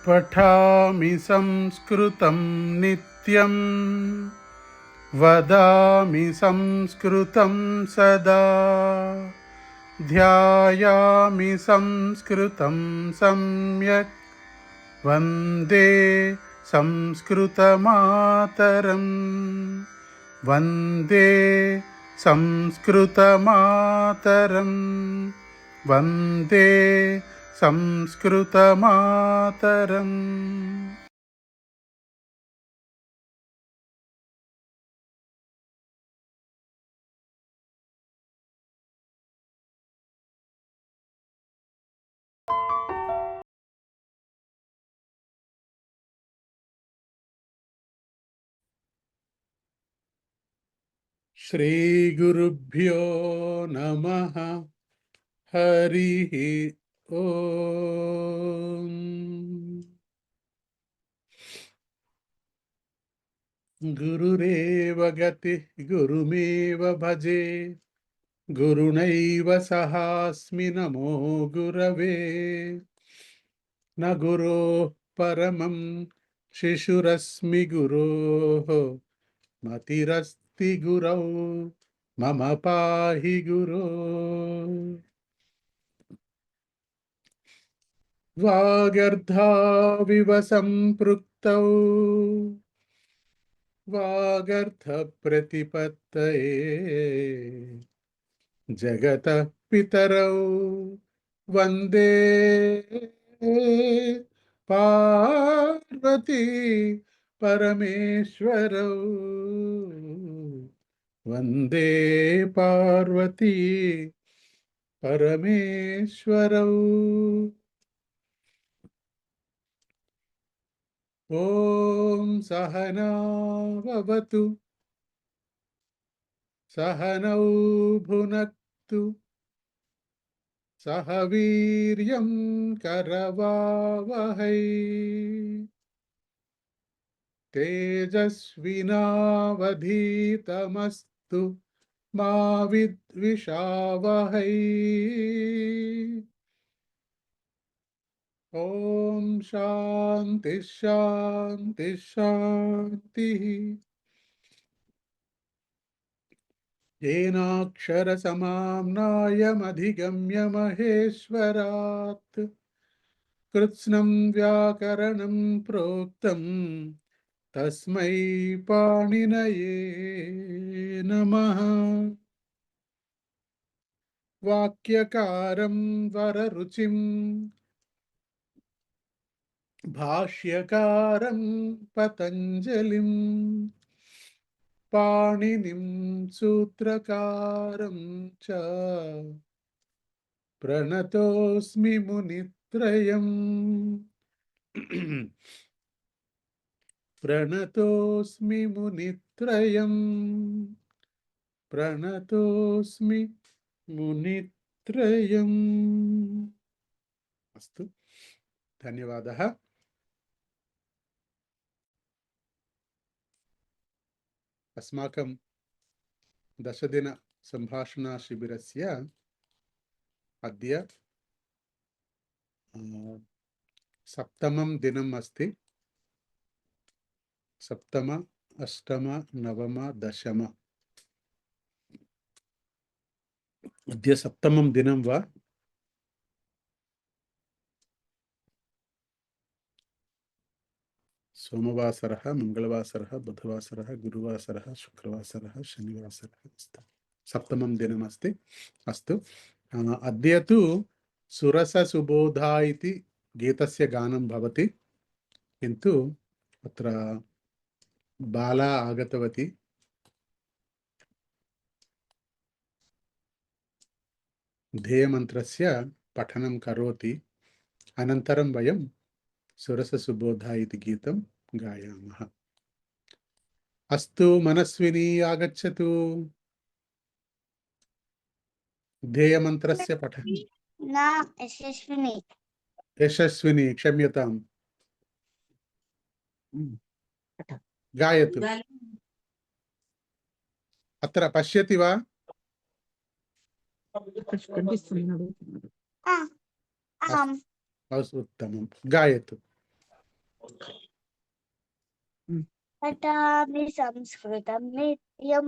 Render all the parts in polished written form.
पठामि संस्कृतं नित्यं वदामि संस्कृतं सदा ध्यायामि संस्कृतं सम्यक् वन्दे संस्कृतमातरं वन्दे संस्कृतमातरं वन्दे संस्कृतमातरम्। श्रीगुरुभ्यो नमः। हरिः ओम्। गुरुरेव गतिः गुरुमेव भजे गुरुणैव सहास्मि नमो गुरवे। न गुरोः परमं शिशुरस्मि गुरोः मतिरस्ति गुरौ मम पाहि गुरो। वागर्धाविव सम्पृक्तौ वागर्धप्रतिपत्तये जगतः पितरौ वन्दे पार्वती परमेश्वरौ वन्दे पार्वती परमेश्वरौ। ॐ सहना भवतु सहनौ भुनक्तु सह वीर्यं करवावहै तेजस्विनावधीतमस्तु मा विद्विषावहै। ॐ शान्ति शान्ति शान्तिः। येनाक्षरसमाम्नायमधिगम्य महेश्वरात् कृत्स्नं व्याकरणं प्रोक्तं तस्मै पाणिनये नमः। वाक्यकारं वररुचिं भाष्यकारं पतञ्जलिं पाणिनिं सूत्रकारं च प्रणतोऽस्मि मुनित्रयम्। प्रणतोऽस्मि मुनित्रयम् प्रणतोऽस्मि मुनित्रयम्। अस्तु, धन्यवादः। अस्माकं 10 दिन सम्भाषणा शिबिरस्य अद्य 7मं दिनम् अस्ति। 7, 8, 9, 10 अद्य 7मं दिनं वा? सोमवासरः, मंगलवासरः, बुधवासरः, गुरुवासरः, शुक्रवासरः, शनिवासरः अस्ति। 7मं दिनमस्ति। अस्तु, अद्य तु सुरससुबोधा इति गीतस्य गानं भवति, किन्तु अत्र बाला आगतवती। ध्येयमन्त्रस्य पठनं करोति, अनन्तरं वयं सुरससुबोधा इति गीतं गायामः। अस्तु, मनस्विनी आगच्छतु। ध्येयमन्त्रस्य पठनं। न यशस्विनी। यशस्विनी, क्षम्यताम्, गायतु। अत्र पश्यति वा? आम्। उत्तमं, गायतु। पठामि संस्कृतं नित्यं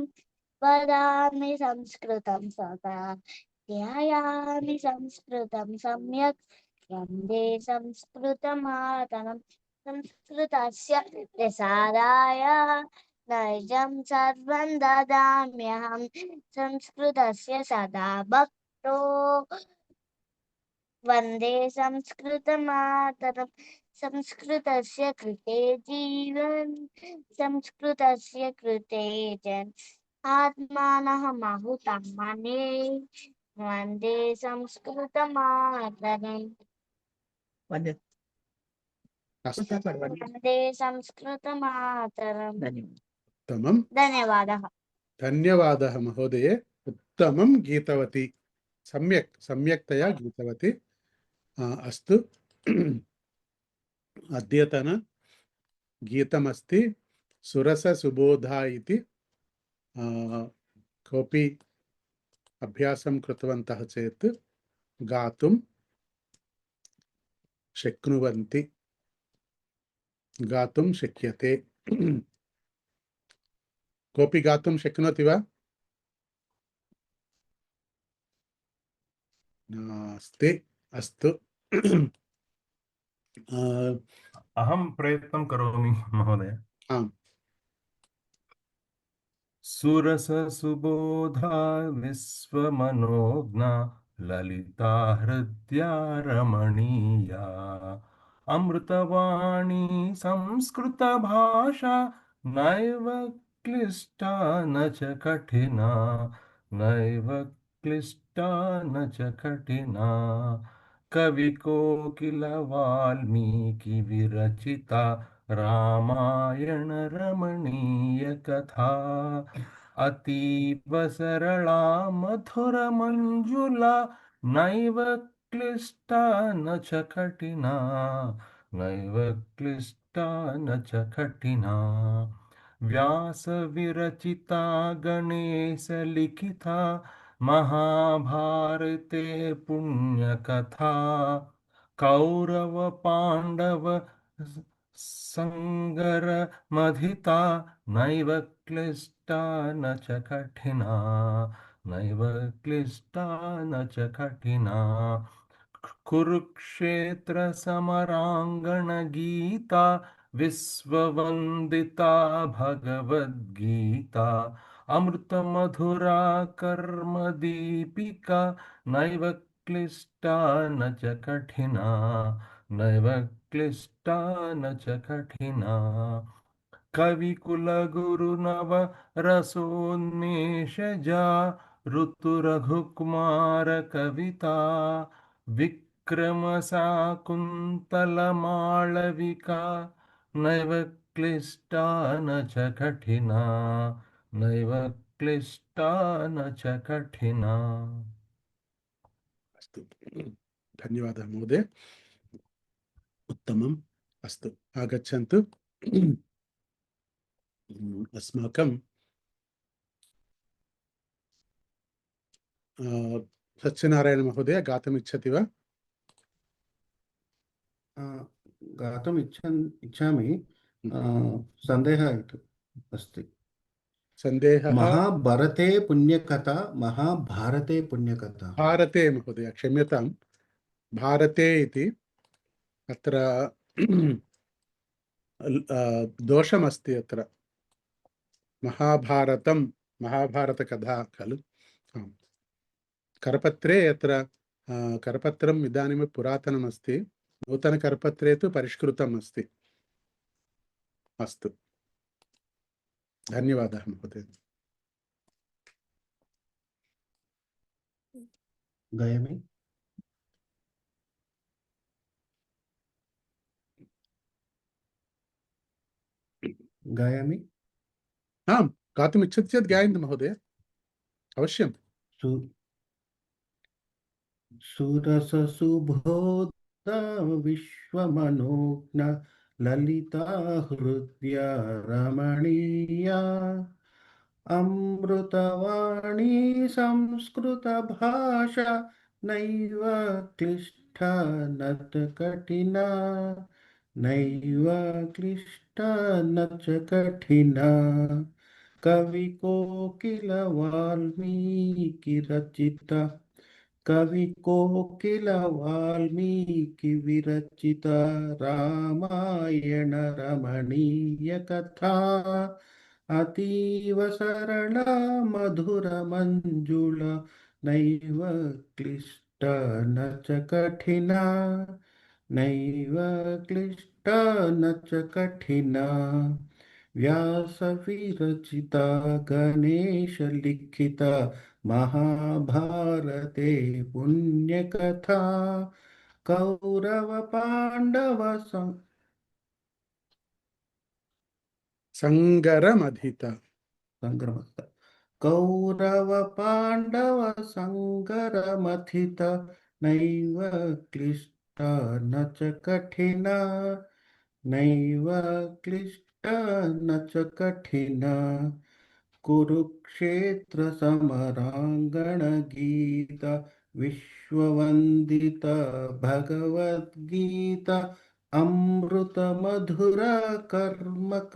वदामि संस्कृतं सदा ध्यायामि संस्कृतं सम्यक् वन्दे संस्कृतमातरं संस्कृतस्य प्रसाराय नैजं सर्वं ददाम्यहं संस्कृतस्य सदा भक्तो वन्दे संस्कृतमातरं संस्कृतस्य कृते जीवन् संस्कृतस्य कृते जन् आत्मानः माहुतं मने वन्दे संस्कृतमातरम् वन्दे अस्तु वन्दे संस्कृतमातरम् उत्तमं धन्यवादः धन्यवादः महोदये उत्तमं गीतवती सम्यक्तया गीतवती अस्तु अद्यतन गीतमस्ति सुरससुबोधा इति कोऽपि अभ्यासं कृतवन्तः चेत् गातुं शक्नुवन्ति गातुं शक्यते कोऽपि गातुं शक्नोति वा नास्ति अस्तु अहं प्रयत्नं करोमि महोदय। आम् सुरससुबोधा विश्वमनोज्ञा ललिता हृद्या रमणीया अमृतवाणी संस्कृतभाषा नैव क्लिष्टा न च कठिना नैव क्लिष्टा न च कठिना कविकोकिल वाल्मीकि विरचिता रामायण रमणीय कथा अतीव सरला मधुर मंजुला नैव क्लिष्टा न च कठिना नैव क्लिष्टा न च कठिना व्यास विरचिता गणेश लिखिता महाभारते पुण्यकथा कौरव पांडव संगर मधिता नैव क्लिष्टा न च कठिना नैव क्लिष्टा न च कठिना कुरुक्षेत्र समरांगण गीता विश्ववंदिता भगवद्गीता अमृत मधुरा कर्म दीपिका नैव क्लिष्टा न च कठिना नैव क्लिष्टा न च कठिना कविकुलगुरुनव रसोन्मेषजा ऋतुरघुकुमार कविता विक्रमशाकुन्तलमाळविका नैव क्लिष्टा न च कठिना नैव क्लिष्टा न च कठिना। अस्तु धन्यवादः महोदय उत्तमम् अस्तु आगच्छन्तु अस्माकं सत्यनारायण महोदय गातुमिच्छति वा गातुम् इच्छामि सन्देहः अस्ति सन्देहः महाभारते पुण्यकथा भारते महोदय क्षम्यतां भारते इति अत्र दोषमस्ति अत्र महाभारतकथा खलु करपत्रे अत्र करपत्रम् इदानीं पुरातनमस्ति नूतनकरपत्रे तु परिष्कृतम् अस्ति अस्तु धन्यवादः महोदय गायामि गायामि आम् गातुम् इच्छति चेत् गायन्तु महोदय अवश्यं सुरससुबोधा विश्वमनोज्ञ ललिता हृद्या रमणीया अमृतवाणी संस्कृतभाषा नैव क्लिष्टा न कठिना नैव क्लिष्टा न च कठिना कवि कोकिल वाल्मीकि रचिता कवि कोकिल वाल्मीकि विरचिता रामायण रमणीय कथा अतीव सरला मधुर मंजुल नैव क्लिष्टा न च कठिना नैव क्लिष्टा न च कठिना व्यास विरचिता गणेश लिखिता महाभारते पुण्यकथा कौरव पांडव సంగరమధిత संग्रम कौरव पांडव संगर मथित नैव क्लिष्टा न च कठिना नैव क्लिष्टा न च कठिना कुरुक्षेत्र समरांगण गीता विश्ववंदिता भगवद्गीता अमृत मधुरा कर्मक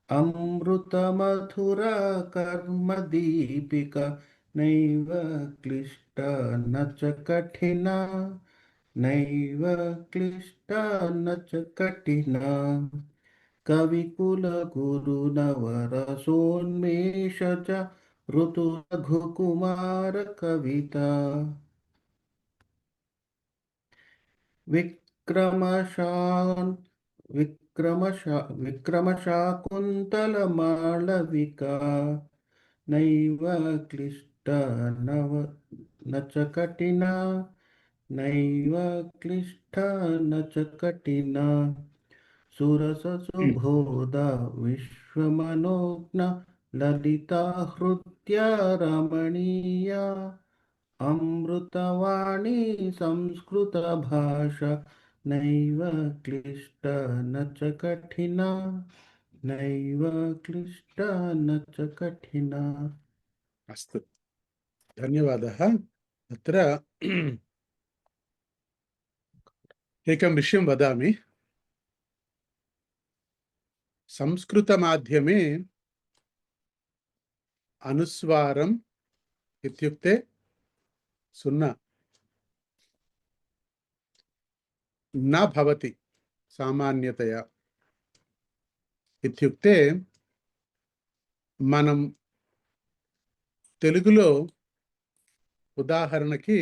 अमृतमधुरा कर्मदीपिका नैव क्लिष्टा न च कठिना नैव क्लिष्टा न च कठिना कविकुलगुरुनवरसोन्मेष च ऋतुरघुकुमार कविता विक्रमशान् विक्रमशाकुन्तलमालविका नैव क्लिष्टा न च कठिना नैव क्लिष्टा न च कठिना सुरससुबोधा विश्वमनोज्ञ ललिता हृद्या रमणीया अमृतवाणी संस्कृतभाषा नैव क्लिष्टा न च कठिना नैव क्लिष्टा न च कठिना अस्तु धन्यवादः अत्र एकं विषयं वदामि संस्कृतमाध्यमे अनुस्वारम् इत्युक्ते सुन्ना न भवति सामान्यतया इत्युक्ते మనం తెలుగులో ఉదాహరణకి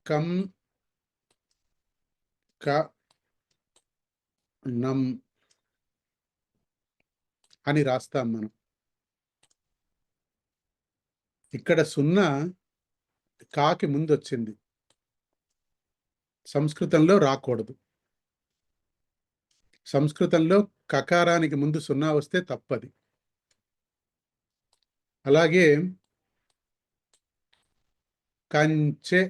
కం క నం అని రాస్తాం మనం. ఇక్కడ సున్నా కాకి ముందు వచ్చింది, సంస్కృతంలో రాకూడదు. సంస్కృతంలో కకారానికి ముందు సున్నా వస్తే తప్పది. అలాగే కంచె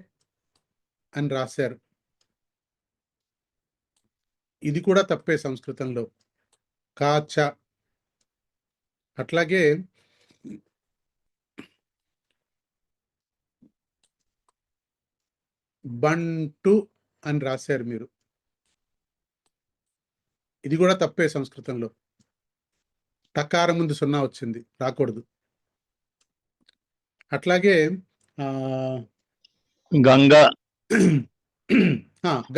అని రాశారు, ఇది కూడా తప్పే సంస్కృతంలో, కాచ. అట్లాగే బంటు అని రాశారు మీరు, ఇది కూడా తప్పే సంస్కృతంలో. టకారం ముందు సున్నా వచ్చింది, రాకూడదు. అట్లాగే గంగా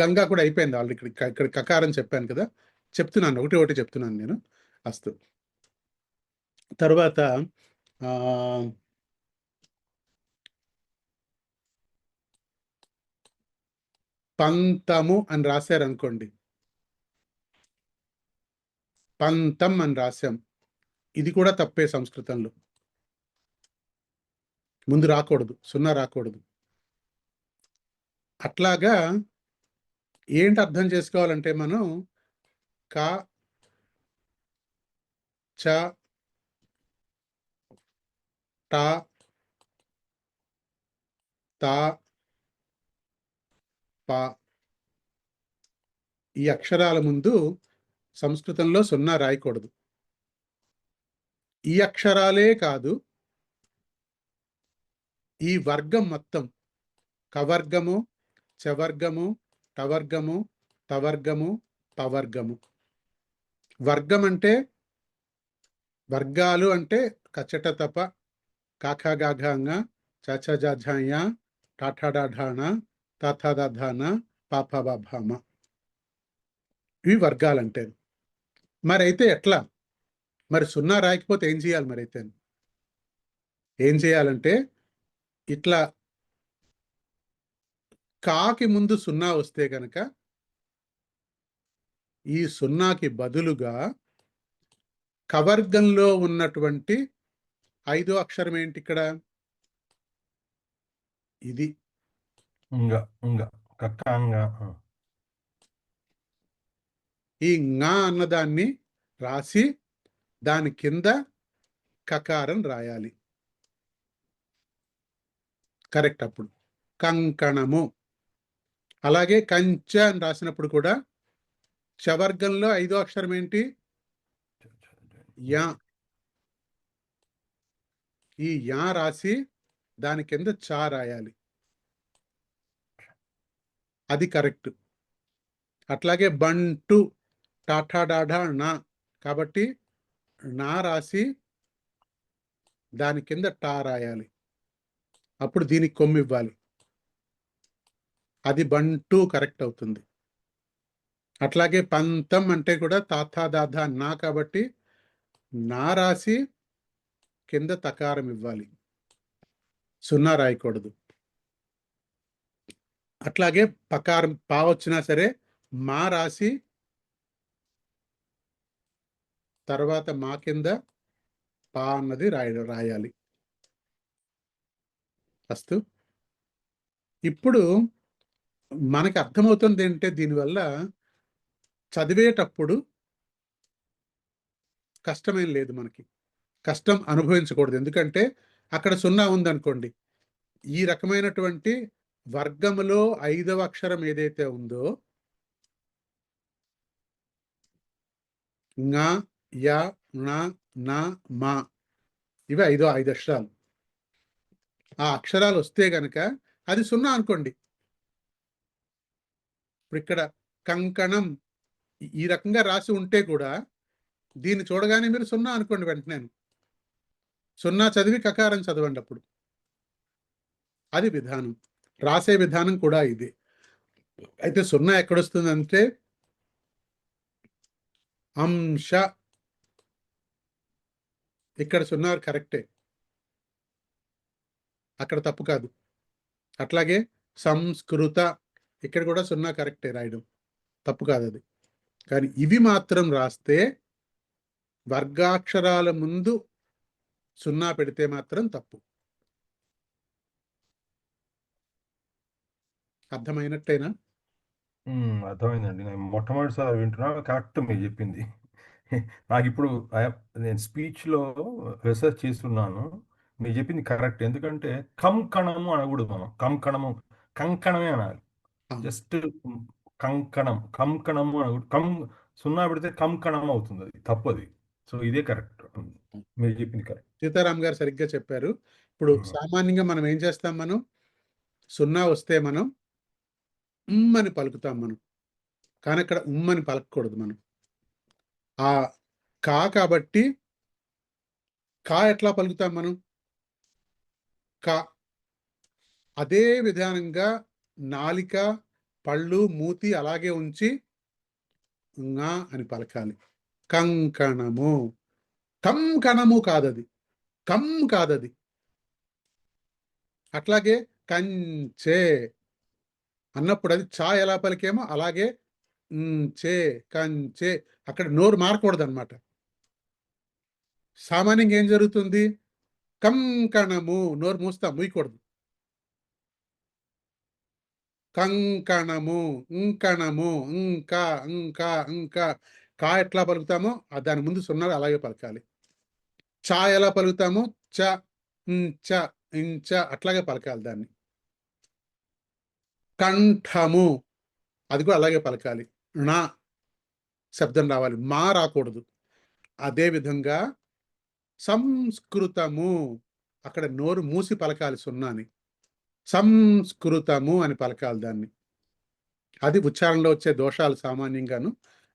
గంగా కూడా అయిపోయింది ఆల్రెడీ. ఇక్కడ కకారం చెప్పాను కదా, చెప్తున్నాను, ఒకటి చెప్తున్నాను నేను. అస్తు. తర్వాత పంతము అని రాశారు అనుకోండి, పంతం అని రాశాం, ఇది కూడా తప్పే సంస్కృతంలో. ముందు రాకూడదు, సున్నా రాకూడదు. అట్లాగా ఏంటి అర్థం చేసుకోవాలంటే మనం క చ ట త ప ఈ అక్షరాల ముందు సంస్కృతంలో సున్నా రాయకూడదు. ఈ అక్షరాలే కాదు, ఈ వర్గం మొత్తం కవర్గము, చవర్గము, టవర్గము, తవర్గము, పవర్గము. వర్గం అంటే వర్గాలు అంటే కచ్చట తప కాఖాగాఘాంగ చచజాఝాయ టాఠాడాఢాణ తాథాదాధాన పాపబాభామ. ఇవి వర్గాలంటే. మరైతే ఎట్లా? మరి సున్నా రాయకపోతే ఏం చేయాలి? మరైతే ఏం చేయాలంటే ఇట్లా కాకి ముందు సున్నా వస్తే గనక ఈ సున్నాకి బదులుగా కవర్గంలో ఉన్నటువంటి 5వ అక్షరం ఏంటి ఇక్కడ? ఇది. ఈ ంగా అన్నదాన్ని రాసి దాని కింద కకారం రాయాలి. కరెక్ట్. అప్పుడు కంకణము. అలాగే కంచ అని రాసినప్పుడు కూడా చవర్గంలో 5వ అక్షరం ఏంటి? యా. ఈ యా రాసి దాని కింద చా రాయాలి. అది కరెక్ట్. అట్లాగే బంటు టాఠాడాఢా నా, కాబట్టి నా రాసి దాని కింద టా రాయాలి. అప్పుడు దీనికి కొమ్ము ఇవ్వాలి. అది బంటు కరెక్ట్ అవుతుంది. అట్లాగే పంతం అంటే కూడా తాథాదాధా నా, కాబట్టి నా రాసి కింద తకారం ఇవ్వాలి, సున్నా రాయకూడదు. అట్లాగే పకారం పా వచ్చినా సరే మా రాసి తర్వాత మా కింద పా అన్నది రాయాలి. అస్తు. ఇప్పుడు మనకి అర్థమవుతుంది ఏంటంటే దీనివల్ల చదివేటప్పుడు కష్టమేం లేదు. మనకి కష్టం అనుభవించకూడదు. ఎందుకంటే అక్కడ సున్నా ఉందనుకోండి, ఈ రకమైనటువంటి వర్గములో 5వ అక్షరం ఏదైతే ఉందో ంగా, యా, నా, నా, మా, ఇవి 5 అక్షరాలు. ఆ అక్షరాలు వస్తే గనక అది సున్నా అనుకోండి. ఇప్పుడు ఇక్కడ కంకణం ఈ రకంగా రాసి ఉంటే కూడా దీన్ని చూడగానే మీరు సున్నా అనుకోండి. వెంటనే సున్నా చదివి కకారం చదవండి. అప్పుడు అది విధానం. రాసే విధానం కూడా ఇది. అయితే సున్నా ఎక్కడొస్తుందంటే అంశ. ఇక్కడ సున్నా కరెక్టే, అక్కడ తప్పు కాదు. అట్లాగే సంస్కృత, ఇక్కడ కూడా సున్నా కరెక్టే రాయడం, తప్పు కాదు అది. కానీ ఇవి మాత్రం రాస్తే వర్గాక్షరాల ముందు సున్నా పెడితే మాత్రం తప్పు. అర్థమైనట్టేనా? అర్థమైందండి. నేను మొట్టమొదటిసారి వింటున్నా. కరెక్ట్ మీరు చెప్పింది. నాకు ఇప్పుడు నేను స్పీచ్లో రీసెర్చ్ చేస్తున్నాను. మీరు చెప్పింది కరెక్ట్. ఎందుకంటే కంకణము అనకూడదు. మనం కంకణమే అనాలి. జస్ట్ కంకణం, కంకణము అనకూడదు. సున్నా పెడితే కంకణం అవుతుంది, అది తప్పది. సో ఇదే కరెక్ట్. మీరు చెప్పింది కరెక్ట్. సీతారాం గారు సరిగ్గా చెప్పారు. ఇప్పుడు సామాన్యంగా మనం ఏం చేస్తాం? మనం సున్నా వస్తే మనం అని పలుకుతాం మనం, కానీ అక్కడ అని పలకకూడదు. మనం ఆ కా కాబట్టి కా ఎట్లా పలుకుతాం మనం? కా. అదే విధానంగా నాలిక, పళ్ళు, మూతి అలాగే ఉంచి ంగా అని పలకాలి. కంకణము. కంకణము కాదది, కం కాదది. అట్లాగే కంచే అన్నప్పుడు అది చా ఎలా పలికేమో అలాగే చే, కంచే. అక్కడ నోరు మారకూడదు అనమాట. సామాన్యంగా ఏం జరుగుతుంది? కంకణము, నోరు మూస్తాం, మూయకూడదు. కంకణము, ఇంకణము, ఇంకా ఇంకా ఇంకా. కా ఎట్లా పలుకుతామో దాని ముందు సున్నాలు అలాగే పలకాలి. చా ఎలా పలుకుతామో చ, చ, ఇంచ అట్లాగే పలకాలి దాన్ని. కంఠము, అది కూడా అలాగే పలకాలి. నా శబ్దం రావాలి, మా రాకూడదు. అదే విధంగా సంస్కృతము, అక్కడ నోరు మూసి పలకాలి సున్నాని. సంస్కృతము అని పలకాలి దాన్ని. అది ఉచ్చారణలో వచ్చే దోషాలు సామాన్యంగాను,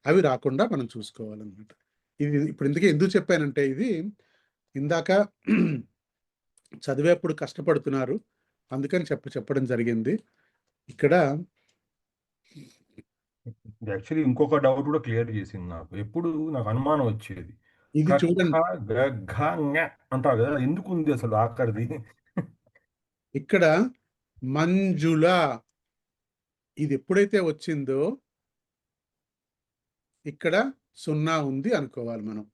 అవి రాకుండా మనం చూసుకోవాలన్నమాట. ఇది ఇప్పుడు ఇందుకే ఎందుకు చెప్పానంటే, ఇది ఇందాక చదివేప్పుడు కష్టపడుతున్నారు, అందుకని చెప్పడం జరిగింది. ఇక్కడ యాక్చువల్లీ ఇంకొక డౌట్ కూడా క్లియర్ చేసింది నాకు. ఎప్పుడు నాకు అనుమానం వచ్చేది. ఇది క, చూడండి, ఖ, గ, ఘ, ఞ అంటారు కదా, ఎందుకు ఉంది అసలు ఆఖరిది? ఇక్కడ మంజుల ఇది ఎప్పుడైతే వచ్చిందో ఇక్కడ సున్నా ఉంది అనుకోవాలి మనం.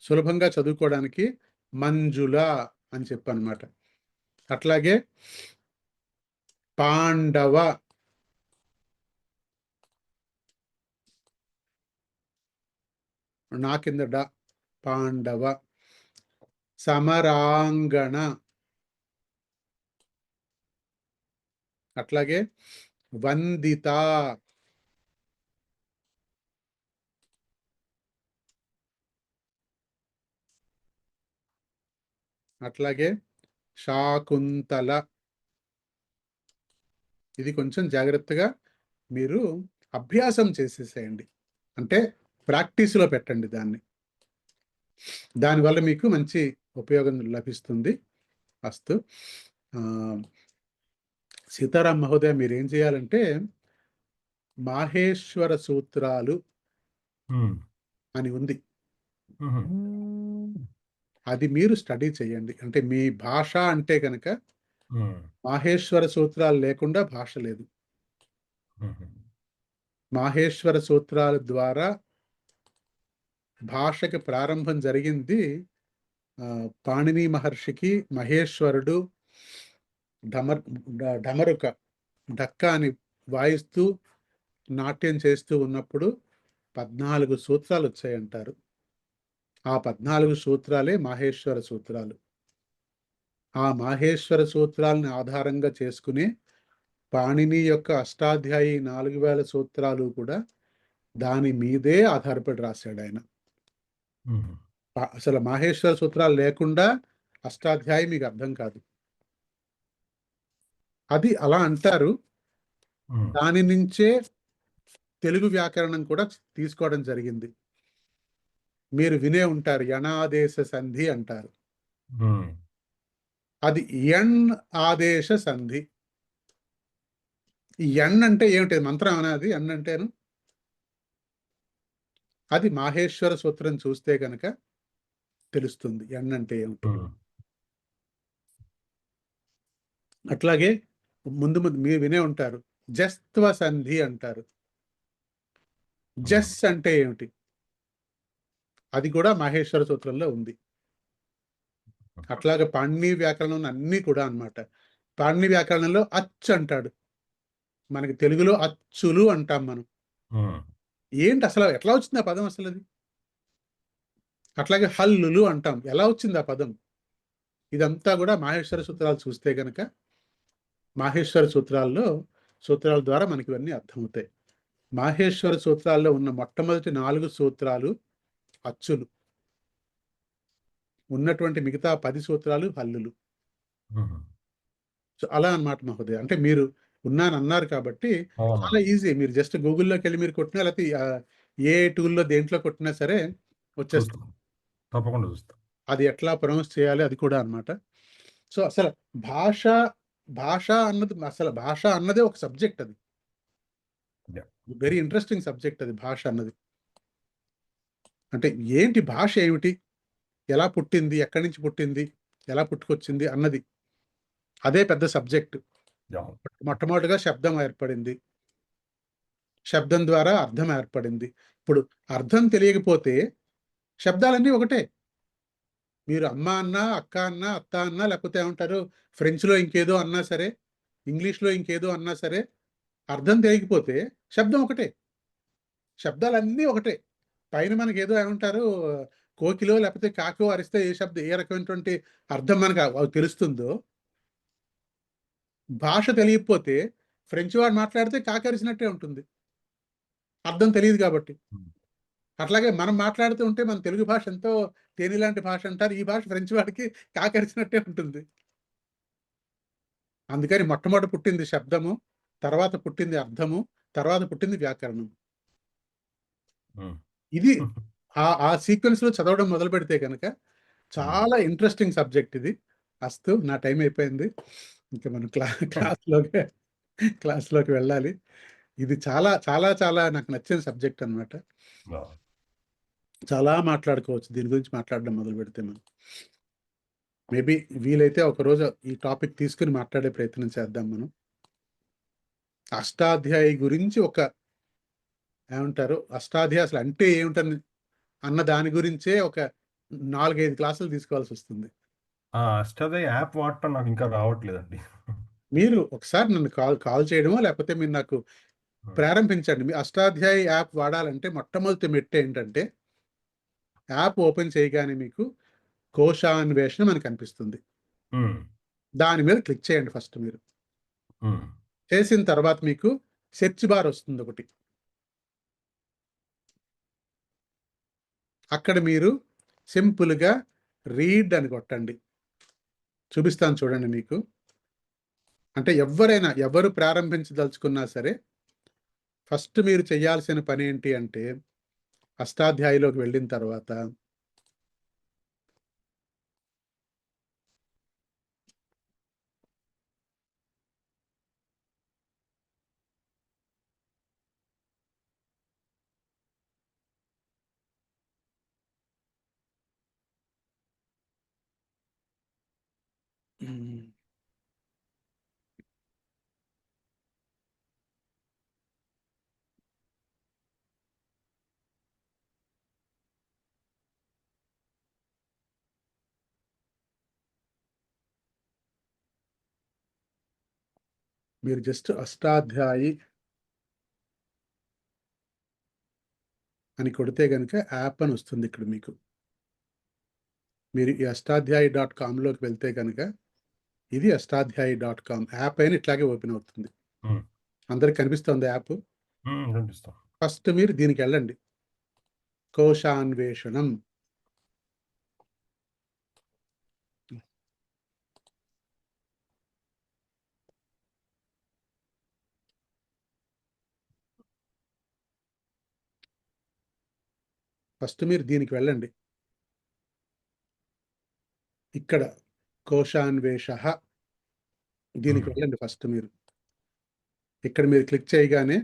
సులభంగా చదువుకోవడానికి మంజుల అని చెప్పనమాట. అట్లాగే పాండవ, నా కింద డ, పాండవ. సమరాంగణ, అట్లాగే వందిత, అట్లాగే శాకుంతల. ఇది కొంచెం జాగ్రత్తగా మీరు అభ్యాసం చేసేసేయండి, అంటే ప్రాక్టీస్లో పెట్టండి దాన్ని. దానివల్ల మీకు మంచి ఉపయోగం లభిస్తుంది. అస్తు. సీతారాం మహోదయ, మీరు ఏం చేయాలంటే మాహేశ్వర సూత్రాలు ఉమ్, అని ఉంది, ఉమ్, అది మీరు స్టడీ చేయండి. అంటే మీ భాష అంటే కనుక ఉమ్, మాహేశ్వర సూత్రాలు లేకుండా భాష లేదు. ఉమ్, మాహేశ్వర సూత్రాల ద్వారా భాషకి ప్రారంభం జరిగింది. పాణిని మహర్షికి మహేశ్వరుడు ఢమరుక ఢక్కాని వాయిస్తూ నాట్యం చేస్తూ ఉన్నప్పుడు 14 సూత్రాలు వచ్చాయంటారు. ఆ 14 సూత్రాలే మాహేశ్వర సూత్రాలు. ఆ మాహేశ్వర సూత్రాలను ఆధారంగా చేసుకుని పాణిని యొక్క అష్టాధ్యాయి 4000 సూత్రాలు కూడా దాని మీదే ఆధారపడి రాశాడు ఆయన. ఉమ్, అసలు మాహేశ్వర సూత్రాలు లేకుండా అష్టాధ్యాయి మీకు అర్థం కాదు. అది అలా అంటారు. ఉమ్, దాని నుంచే తెలుగు వ్యాకరణం కూడా తీసుకోవడం జరిగింది. మీరు వినే ఉంటారు, యణాదేశ సంధి అంటారు. ఉమ్, అది ఎన్ ఆదేశ సంధి. ఈ ఎన్ అంటే ఏమిటి? మంత్రం అనేది ఎన్ అంటేను. అది మాహేశ్వర సూత్రం చూస్తే కనుక తెలుస్తుంది ఎన్ అంటే ఏమిటి. ఉమ్, అట్లాగే ముందు మీరు వినే ఉంటారు, జస్త్వ సంధి అంటారు. జస్ అంటే ఏమిటి? అది కూడా మాహేశ్వర సూత్రంలో ఉంది. అట్లాగే పాణిని వ్యాకరణం అన్నీ కూడా అన్నమాట. పాణిని వ్యాకరణంలో అచ్ అంటాడు, మనకి తెలుగులో అచ్చులు అంటాం మనం. ఉమ్, ఏంటి అసలు, ఎట్లా వచ్చింది ఆ పదం అసలు అది? అట్లాగే హల్లులు అంటాం, ఎలా వచ్చింది ఆ పదం? ఇదంతా కూడా మాహేశ్వర సూత్రాలు చూస్తే గనక, మాహేశ్వర సూత్రాల ద్వారా మనకి ఇవన్నీ అర్థమవుతాయి. మాహేశ్వర సూత్రాల్లో ఉన్న మొట్టమొదటి 4 సూత్రాలు అచ్చులు, ఉన్నటువంటి మిగతా 10 సూత్రాలు హల్లులు. ఉమ్. సో అలా అన్నమాట మహోదయ. అంటే మీరు ఉన్నానన్నారు కాబట్టి అవునా? చాలా ఈజీ. మీరు జస్ట్ గూగుల్లోకి వెళ్ళి మీరు కొట్టినా, లేకపోతే ఏ టూల్లో దేంట్లో కొట్టినా సరే వచ్చేస్తుంది. చూస్తాం, తప్పకుండా చూస్తాం. అది ఎట్లా ప్రొనౌన్స్ చేయాలి అది కూడా అన్నమాట. సో అసలు భాష భాష అన్నది, అసలు భాష అన్నదే ఒక సబ్జెక్ట్. అది Yeah. వెరీ ఇంట్రెస్టింగ్ సబ్జెక్ట్ అది, భాష అన్నది. అంటే ఏంటి భాష ఏమిటి, ఎలా పుట్టింది, ఎక్కడి నుంచి పుట్టింది, ఎలా పుట్టుకొచ్చింది అన్నది, అదే పెద్ద సబ్జెక్ట్. Yeah. మొట్టమొదటిగా శబ్దం ఏర్పడింది, శబ్దం ద్వారా అర్థం ఏర్పడింది. ఇప్పుడు అర్థం తెలియకపోతే శబ్దాలన్నీ ఒకటే. మీరు అమ్మ అన్నా, అక్క అన్నా, అత్త అన్నా, లేకపోతే ఏమంటారు ఫ్రెంచ్లో ఇంకేదో అన్నా సరే, ఇంగ్లీష్లో ఇంకేదో అన్నా సరే, అర్థం తెలియకపోతే శబ్దం ఒకటే, శబ్దాలన్నీ ఒకటే. పైన మనకి ఏదో ఏమంటారు కోకిలో లేకపోతే కాకో అరిస్తే ఏ రకమైనటువంటి అర్థం మనకు తెలుస్తుందో, భాష తెలియకపోతే ఫ్రెంచ్ వాడు మాట్లాడితే కాకరిసినట్టే ఉంటుంది, అర్థం తెలియదు కాబట్టి. అట్లాగే మనం మాట్లాడుతూ ఉంటే మన తెలుగు భాష ఎంతో తేనెలాంటి భాష అంటారు. ఈ భాష ఫ్రెంచ్ వాడికి కాకరిచినట్టే ఉంటుంది. అందుకని మొట్టమొదట పుట్టింది శబ్దము, తర్వాత పుట్టింది అర్థము, తర్వాత పుట్టింది వ్యాకరణం. ఇది ఆ సీక్వెన్స్ లో చదవడం మొదలు పెడితే కనుక చాలా ఇంట్రెస్టింగ్ సబ్జెక్ట్ ఇది. అస్తు నా టైం అయిపోయింది. ఇంకా మనం క్లాస్లోకి వెళ్ళాలి. ఇది చాలా చాలా చాలా నాకు నచ్చిన సబ్జెక్ట్ అన్నమాట. చాలా మాట్లాడుకోవచ్చు దీని గురించి మాట్లాడడం మొదలు పెడితే మనం. మేబీ వీలైతే ఒకరోజు ఈ టాపిక్ తీసుకుని మాట్లాడే ప్రయత్నం చేద్దాం మనం. అష్టాధ్యాయి గురించి ఏమంటారు, అష్టాధ్యాయి అసలు అంటే ఏమిటని అన్న దాని గురించే ఒక 4-5 క్లాసులు తీసుకోవాల్సి వస్తుంది. అష్టాధ్యాయి యాప్ వాడటం నాకు ఇంకా రావట్లేదండి. మీరు ఒకసారి నన్ను కాల్ చేయడమో లేకపోతే మీరు నాకు ప్రారంభించండి. మీ అష్టాధ్యాయి యాప్ వాడాలంటే మొట్టమొదటి మెట్టు ఏంటంటే, యాప్ ఓపెన్ చేయగానే మీకు కోశాన్వేషణ మనకు కనిపిస్తుంది. దాని మీద క్లిక్ చేయండి ఫస్ట్ మీరు. చేసిన తర్వాత మీకు సెర్చ్ బార్ వస్తుంది ఒకటి. అక్కడ మీరు సింపుల్గా రీడ్ అని కొట్టండి. చూపిస్తాను చూడండి మీకు. అంటే ఎవరు ప్రారంభించదలుచుకున్నా సరే ఫస్ట్ మీరు చేయాల్సిన పని ఏంటి అంటే, అష్టాధ్యాయిలోకి వెళ్ళిన తర్వాత మీరు జస్ట్ అష్టాధ్యాయి అని కొడితే కనుక యాప్ అని వస్తుంది ఇక్కడ మీకు. మీరు ఈ అష్టాధ్యాయి.com లోకి వెళ్తే కనుక ఇది అష్టాధ్యాయి.com యాప్ అయినా ఇట్లాగే ఓపెన్ అవుతుంది. అందరికి కనిపిస్తుంది యాప్. ఫస్ట్ మీరు దీనికి వెళ్ళండి, కోశాన్వేషణం. ఫస్ట్ మీరు దీనికి వెళ్ళండి. ఇక్కడ కోశాన్వేష దీనికి వెళ్ళండి ఫస్ట్ మీరు. ఇక్కడ మీరు క్లిక్ చేయగానే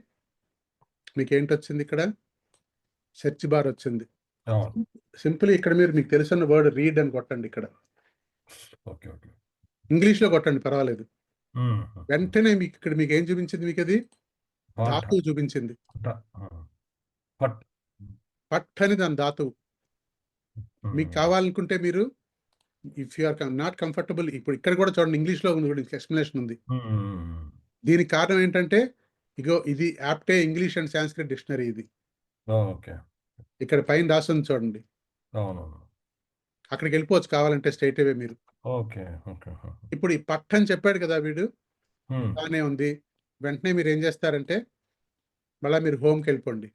మీకు ఏంటొచ్చింది, ఇక్కడ సెర్చ్ బార్ వచ్చింది. సింపుల్ ఇక్కడ మీకు తెలుసున్న వర్డ్ రీడ్ అని కొట్టండి. ఇక్కడ ఇంగ్లీష్లో కొట్టండి, పర్వాలేదు. వెంటనే మీకు ఏం చూపించింది, మీకు అది ధాతువు చూపించింది. పట్ అని దాని ధాతువు. మీకు కావాలనుకుంటే మీరు if you are not comfortable, ఇప్పుడు ఇక్కడ కూడా చూడండి ఇంగ్లీష్లో ఉంది, ఎక్స్ప్లెనేషన్ ఉంది. దీనికి కారణం ఏంటంటే ఇగో ఇది యాప్టే ఇంగ్లీష్ అండ్ సాంస్క్రిట్ డిక్షనరీ. ఇది ఇక్కడ పైన రాస్తుంది చూడండి. అక్కడికి వెళ్ళిపోవచ్చు కావాలంటే స్ట్రైట్ అవే మీరు. ఇప్పుడు ఈ పట్ అని చెప్పాడు కదా వీడు, బాగానే ఉంది. వెంటనే మీరు ఏం చేస్తారంటే మళ్ళీ మీరు హోమ్కి వెళ్ళిపోండి.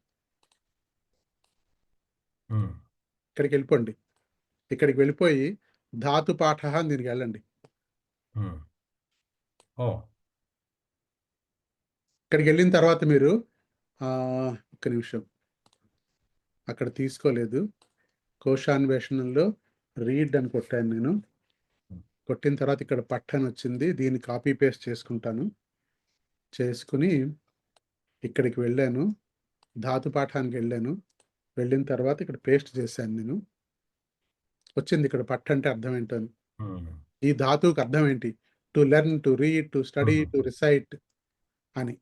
ఇక్కడికి వెళ్ళిపోండి. ఇక్కడికి వెళ్ళిపోయి ధాతు పాఠ అని దీనికి వెళ్ళండి. ఇక్కడికి వెళ్ళిన తర్వాత మీరు ఒక్క నిమిషం, అక్కడ తీసుకోలేదు. కోశాన్వేషణలో రీడ్ అని కొట్టాను నేను. కొట్టిన తర్వాత ఇక్కడ పట్టని వచ్చింది. దీన్ని కాపీ పేస్ట్ చేసుకుంటాను. చేసుకుని ఇక్కడికి వెళ్ళాను, ధాతు పాఠానికి వెళ్ళాను. వెళ్ళిన తర్వాత ఇక్కడ పేస్ట్ చేశాను నేను. వచ్చింది ఇక్కడ పట్ట అంటే అర్థం ఏంటని. ఈ ధాతువుకి అర్థం ఏంటి? To learn, to read, to study, to recite అని.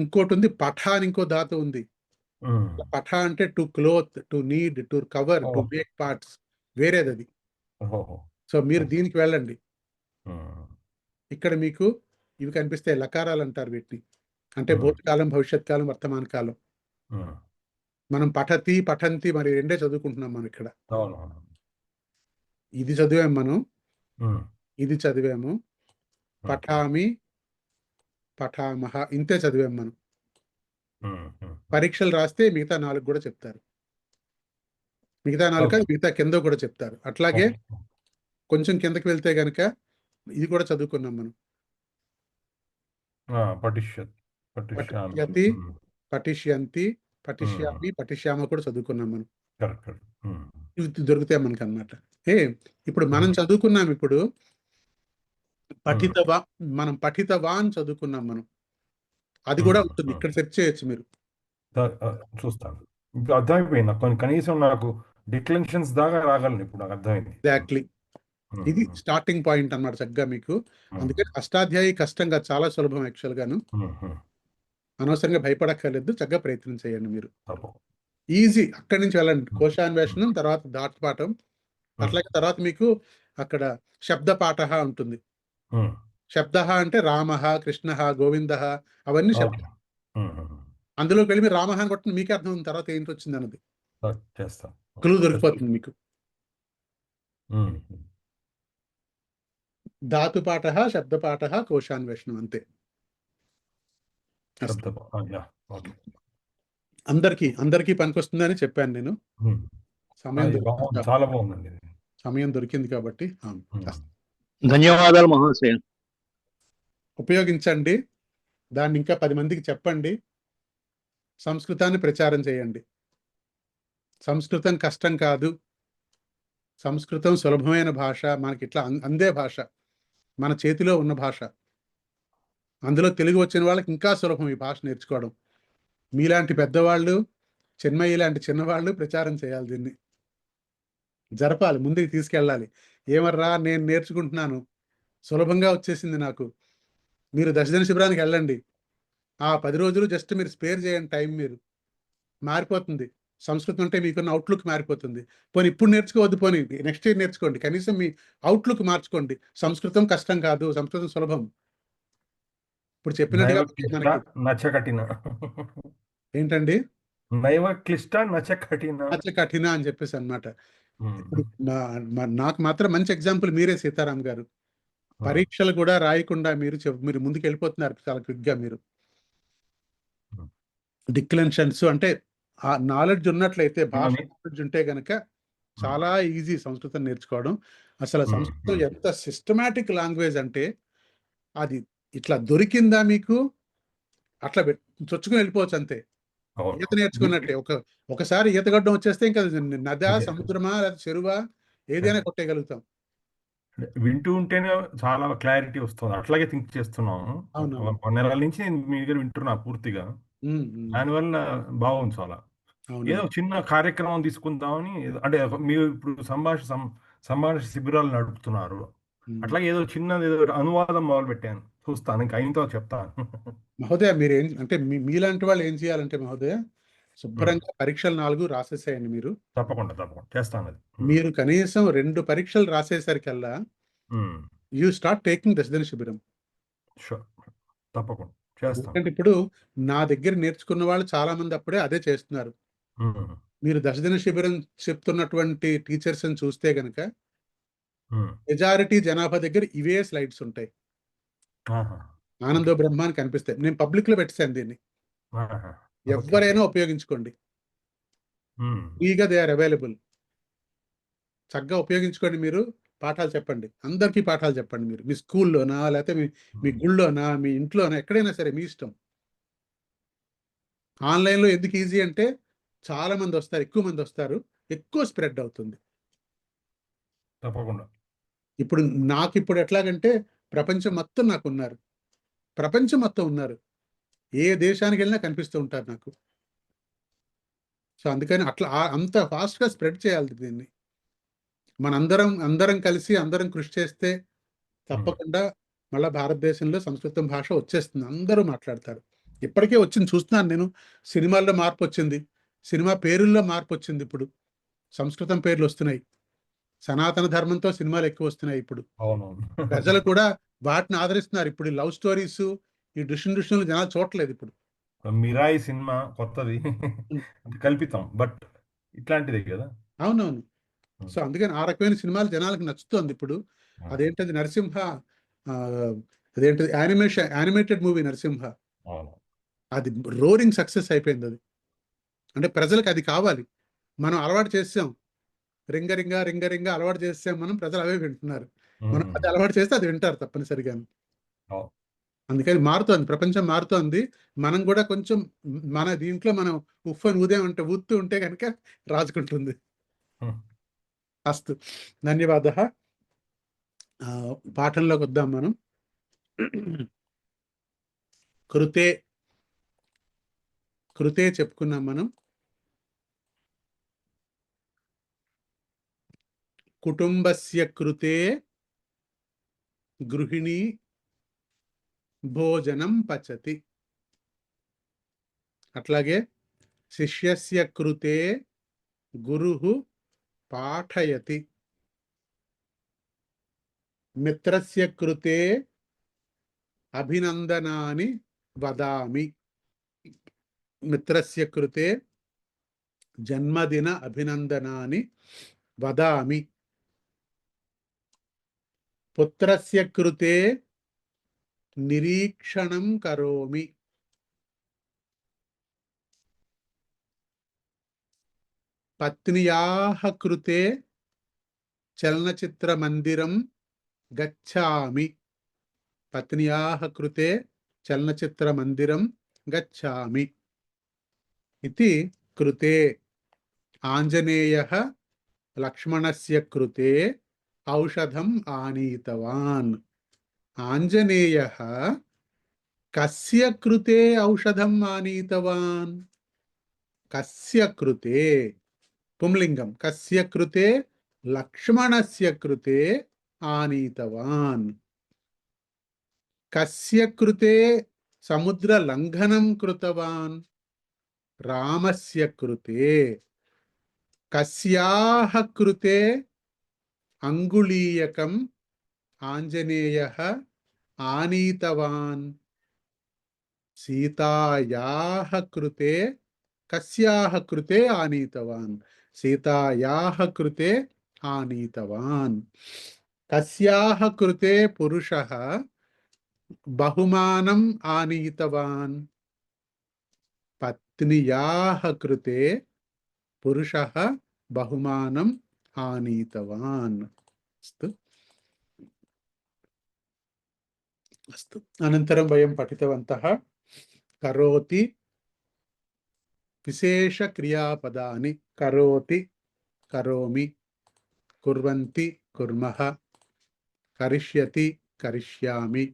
ఇంకోటి ఉంది పఠ అని, ఇంకో ధాతు ఉంది. పఠ అంటే to cloth, to need, to cover, to make parts, వేరేది అది. సో మీరు దీనికి వెళ్ళండి. ఇక్కడ మీకు ఇవి కనిపిస్తాయి, లకారాలు అంటారు వీటిని. అంటే భూతకాలం, భవిష్యత్ కాలం, వర్తమాన కాలం. మనం పఠతి, పఠంతి మరి రెండే చదువుకుంటున్నాం మనం ఇక్కడ. ఇది చదివాం మనం, ఇది చదివాము. పఠామి, పఠామహ ఇంతే చదివాం మనం. పరీక్షలు రాస్తే మిగతా 4 కూడా చెప్తారు. మిగతా 4 ఓకే. కాదు, మిగతా కింద కూడా చెప్తారు. అట్లాగే ఓకే. కొంచెం కిందకి వెళ్తే గనక ఇది కూడా చదువుకున్నాం మనం. పటిష్యత్ పటిష్యామి. పఠిష్యతి, పఠిష్యంతి, పఠిష్యామి, పఠిష్యామ కూడా చదువుకున్నాం మనం. Correct correct. ఇవి దొరుకుతాయి మనకి అనమాట. ఇప్పుడు మనం చదువుకున్నాం. ఇప్పుడు పఠితవా మనం పఠితవాన్ చదువుకున్నాం మనం. అది కూడా ఉంటుంది, ఇక్కడ సెర్చ్ చేయొచ్చు మీరు. చూస్తాను. ఇప్పుడు అర్థమైపోయింది నాకు. కనీసం నాకు డిక్లెన్షన్స్ దాకా రాగలను ఇప్పుడు, నాకు అర్థమైంది. ఎగ్జాక్ట్లీ, ఇది స్టార్టింగ్ పాయింట్ అన్నమాట చక్కగా మీకు. అందుకని అష్టాధ్యాయి కష్టంగా, చాలా సులభం యాక్చువల్ గాను. అనవసరంగా భయపడక్కర్లేదు, చక్కగా ప్రయత్నం చేయండి మీరు. ఈజీ, అక్కడి నుంచి వెళ్ళండి. కోశాన్వేషణం, తర్వాత దాటపాఠం, అట్లాగే తర్వాత మీకు అక్కడ శబ్ద పాఠ ఉంటుంది. శబ్ద అంటే రామ, కృష్ణ, గోవింద, అవన్నీ శబ్దం. అందులోకి వెళ్ళి మీరు రామ అని కొట్టిన మీకే అర్థం ఉంది తర్వాత ఏంటి వచ్చింది అన్నది. క్లూ దొరికిపోతుంది మీకు. ధాతుపాఠ, శబ్దపాఠ, కోశాన్వేషణం, అంతే. అందరికీ పనికొస్తుందని చెప్పాను నేను. చాలా బాగుందండి. సమయం దొరికింది కాబట్టి ధన్యవాదాలు మహాశయ. ఉపయోగించండి, దాన్ని ఇంకా 10 మందికి చెప్పండి. సంస్కృతాన్ని ప్రచారం చేయండి. సంస్కృతం కష్టం కాదు, సంస్కృతం సులభమైన భాష, మనకి ఇట్లా అందే భాష, మన చేతిలో ఉన్న భాష. అందులో తెలుగు వచ్చిన వాళ్ళకి ఇంకా సులభం ఈ భాష నేర్చుకోవడం. మీలాంటి పెద్దవాళ్ళు, చిన్మయ్య లాంటి చిన్నవాళ్ళు ప్రచారం చేయాలి, దీన్ని జరపాలి, ముందుకు తీసుకెళ్ళాలి. ఏమర్రా నేను నేర్చుకుంటున్నాను, సులభంగా వచ్చేసింది నాకు. మీరు దశదిన శిబిరానికి వెళ్ళండి, ఆ 10 రోజులు జస్ట్ మీరు స్పేర్ చేయండి టైం, మీరు మారిపోతుంది. సంస్కృతం అంటే మీకున్న అవుట్లుక్ మారిపోతుంది. పోనీ ఇప్పుడు నేర్చుకోవద్దు, పోనీ నెక్స్ట్ ఇయర్ నేర్చుకోండి, కనీసం మీ అవుట్లుక్ మార్చుకోండి. సంస్కృతం కష్టం కాదు, సంస్కృతం సులభం. ఇప్పుడు చెప్పినట్టుగా ఏంటండి, నైవ క్లిష్ట నచ కఠిన అని చెప్పేసి అన్నమాట. ఇప్పుడు నాకు మాత్రం మంచి ఎగ్జాంపుల్ మీరే, సీతారాం గారు. పరీక్షలు కూడా రాయకుండా మీరు ముందుకు వెళ్ళిపోతున్నారు చాలా క్విక్ గా. మీరు డిక్లెన్షన్స్ అంటే ఆ నాలెడ్జ్ ఉన్నట్లయితే, భాష నాలెడ్జ్ ఉంటే గనక చాలా ఈజీ సంస్కృతం నేర్చుకోవడం. అసలు సంస్కృతం ఎంత సిస్టమాటిక్ లాంగ్వేజ్ అంటే, అది ఇట్లా దొరికిందా మీకు, అట్లా చొచ్చుకుని వెళ్ళిపోవచ్చు అంతే. ఈత నేర్చుకున్నట్టే, ఒకసారి ఈతగడ్డం వచ్చేస్తే ఇంకా నదా, సముద్రమా, లేదా చెరువా, ఏదైనా కొట్టేయగలుగుతాం. వింటూ ఉంటేనే చాలా క్లారిటీ వస్తుంది. అట్లాగే థింక్ చేస్తున్నాము. 1 నెలల నుంచి నేను మీ దగ్గర వింటున్నా పూర్తిగా. దానివల్ల బాగుంది చాలా. ఏదో చిన్న కార్యక్రమం తీసుకుందామని, అంటే మీరు ఇప్పుడు సంభాషణ శిబిరాలు నడుపుతున్నారు, అట్లాగే ఏదో చిన్నది ఏదో అనువాదం మొదలు పెట్టాను, చూస్తాను, ఇంకా అయిన తర్వాత చెప్తాను. మహోదయ, మీరు అంటే మీలాంటి వాళ్ళు ఏం చేయాలంటే మహోదయ, శుభ్రంగా పరీక్షలు 4 రాసేసేయండి మీరు. తప్పకుండా చేస్తాను అది. మీరు కనీసం 2 పరీక్షలు రాసేసరికల్లా యూ స్టార్ట్ టేకింగ్ దశదిన శిబిరం. తప్పకుండా చేస్తాను. ఎందుకంటే ఇప్పుడు నా దగ్గర నేర్చుకున్న వాళ్ళు చాలా మంది అప్పుడే అదే చేస్తున్నారు. మీరు దశదిన శిబిరం చెప్తున్నటువంటి టీచర్స్ అని చూస్తే గనక మెజారిటీ జనాభా దగ్గర ఇవే స్లైడ్స్ ఉంటాయి. ఆనందో బ్రహ్మాన్ని కనిపిస్తాయి. నేను పబ్లిక్ లో పెట్టాను దీన్ని, ఎవరైనా ఉపయోగించుకోండి, ఫ్రీగా దే ఆర్ అవైలబుల్. చక్కగా ఉపయోగించుకోండి. మీరు పాఠాలు చెప్పండి, అందరికీ పాఠాలు చెప్పండి. మీరు మీ స్కూల్లోనా, లేకపోతే మీ గుళ్ళోనా, మీ ఇంట్లోనా, ఎక్కడైనా సరే మీ ఇష్టం. ఆన్లైన్లో ఎందుకు ఈజీ అంటే, చాలా మంది వస్తారు, ఎక్కువ మంది వస్తారు, ఎక్కువ స్ప్రెడ్ అవుతుంది. తప్పకుండా. ఇప్పుడు నాకు ఇప్పుడు ఎట్లాగంటే, ప్రపంచం మొత్తం నాకు ఉన్నారు, ప్రపంచం మొత్తం ఉన్నారు, ఏ దేశానికి వెళ్ళినా కనిపిస్తూ ఉంటారు నాకు. సో అందుకని అట్లా అంత ఫాస్ట్గా స్ప్రెడ్ చేయాలి దీన్ని. అందరం కలిసి అందరం కృషి చేస్తే తప్పకుండా మళ్ళీ భారతదేశంలో సంస్కృతం భాష వచ్చేస్తుంది, అందరూ మాట్లాడతారు. ఇప్పటికే వచ్చింది, చూస్తున్నాను నేను. సినిమాల్లో మార్పు వచ్చింది, సినిమా పేరుల్లో మార్పు వచ్చింది. ఇప్పుడు సంస్కృతం పేర్లు వస్తున్నాయి, సనాతన ధర్మంతో సినిమాలు ఎక్కువ వస్తున్నాయి. ఇప్పుడు ప్రజలు కూడా వాటిని ఆదరిస్తున్నారు. ఇప్పుడు ఈ లవ్ స్టోరీస్, ఈ డిస్ట్రిబ్యూషన్లు జనాలు చూడట్లేదు. ఇప్పుడు మిరాయి సినిమా కొత్తది, కల్పితం, బట్ ఇట్లాంటిదే కదా. అవునవును. సో అందుకని ఆ రకమైన సినిమాలు జనాలకు నచ్చుతోంది ఇప్పుడు. అదేంటది నరసింహ, అదేంటది యానిమేటెడ్ మూవీ నరసింహ, అది రోరింగ్ సక్సెస్ అయిపోయింది. అది అంటే ప్రజలకు అది కావాలి, మనం అలవాటు చేసాం. రింగ రింగ రింగ రింగ అలవాటు చేస్తే మనం ప్రజలు అవే వింటున్నారు. మనం అది అలవాటు చేస్తే అది వింటారు తప్పనిసరిగా. అవును. అందుకని మారుతోంది, ప్రపంచం మారుతోంది. మనం కూడా కొంచెం మన దీంట్లో మనం ఉఫ్ అని ఊదుతూ ఉంటే కనుక రాజుకుంటుంది. అస్తు, ధన్యవాదः. పాఠంలోకి వద్దాం మనం. కృతే కృతే చెప్పుకున్నాం మనం. కుటుంబస్య కృతే గృహిణి భోజనం పచతి. అట్లాగే శిష్యస్య కృతే గురుః పాఠయతి. మిత్రస్య కృతే అభినందనాని వదామి. మిత్రస్య కృతే జన్మదిన అభినందనాని వదామి. పుత్రస్య కృతే నిరీక్షణం కరోమి. పత్న్యాః కృతే చలనచిత్రమందిరం గచ్ఛామి. పత్న్యాః కృతే చలనచిత్రమందిరం గచ్ఛామి. ఇతి కృతే. ఆంజనేయః లక్ష్మణస్య కృతే ఔషధం ఆనీతవాన్. ఆంజనేయః కస్య కృతే ఔషధం ఆనీతవాన్? కస్య కృతే పుంలింగం. కస్య కృతే? లక్ష్మణస్య కృతే ఆనీతవాన్. కస్య కృతే సముద్ర లంఘనం కృతవాన్? రామస్య కృతే. కస్యాః కృతే అంగుళీయకం ఆంజనేయః ఆనీతవాన్? సీతాయాః కృతే. కస్యాః కృతే ఆనీతవాన్? సీతాయాః కృతే ఆనీతవాన్. కస్యాః కృతే పురుషః బహుమానం ఆనీతవాన్? పత్న్యాః కృతే పురుషః బహుమానం ఆనీతవాన్. అస్తు అస్తు. అనంతరం వయం పఠితవంతః కరోతి విశేష క్రియాపదాని. కరోతి కరోమి, కుర్వంతి కుర్మః, కరిష్యతి కరిష్యామి,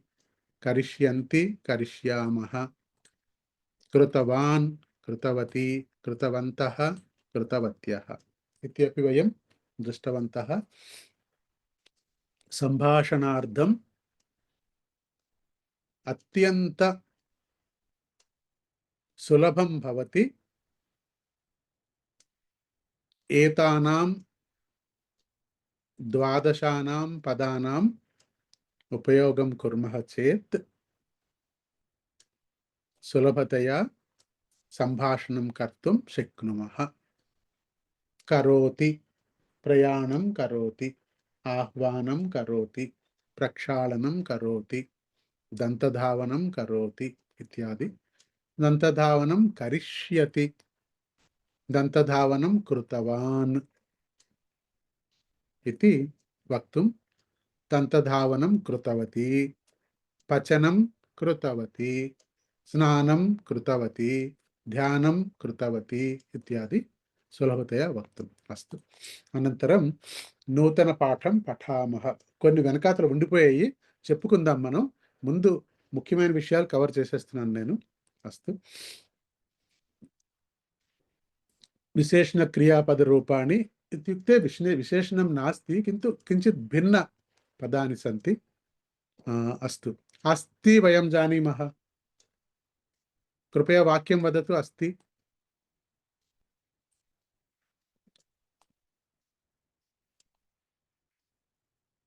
కరిష్యంతి కరిష్యామః, కృతవాన్ కృతవతి, కృతవంతః కృతవత్యః ఇత్యపి వయం దృష్టవంతః. సంభాషణార్థం అత్యంత సులభం భవతి ఏతానాం ద్వాదశానాం పదానాం ఉపయోగం కుర్మః చేత్ సులభతయా సంభాషణం కర్తుం శక్నుమః. కరోతి ప్రయాణం కరోతి, ఆహ్వానం కరోతి, ప్రక్షాళనం కరోతి, దంతధావనం కరోతి ఇత్యాది. దంతధావనం కరిష్యతి, దంతధావనం కృతవాన్ ఇతి వక్తుం. దంతధావనం కృతవతి, పచనం కృతవతి, స్నానం కృతవతి, ధ్యానం కృతవతి ఇత్యాది సులభతయా వక్తుం. అస్తు. అనంతరం నూతన పాఠం పఠామః. కొన్ని వెనకాతలు ఉండిపోయాయి, చెప్పుకుందాం మనం. ముందు ముఖ్యమైన విషయాలు కవర్ చేసేస్తున్నాను నేను. అస్తు. విశేషణ క్రియాపద రూపాణి ఇత్యుక్తే విశేషణం నాస్తి, కింటు కించిత్ భిన్న పదాని సంతి. అస్తు. అస్తి వయం జానీమః. కృపయా వాక్యం వదతు. అస్తి.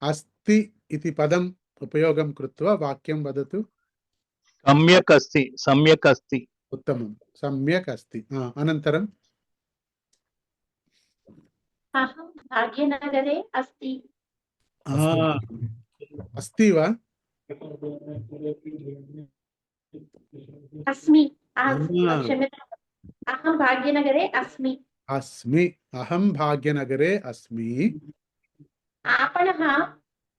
అస్తి ఇతి పదం ఉపయోగం కృత్వా వాక్యం వదతు. సమ్యక్ అస్తి, సమ్యక్ అస్తి. ఉత్తమం, సమ్యక్ అస్తి. అనంతరం అహం భాగ్యనగరే అస్తి. అస్తి వా? అస్మి. క్షమ్యతాం. అహం భాగ్యనగరే అస్మి. अस्मि अहं भाग्यनगरे अस्मि आपणः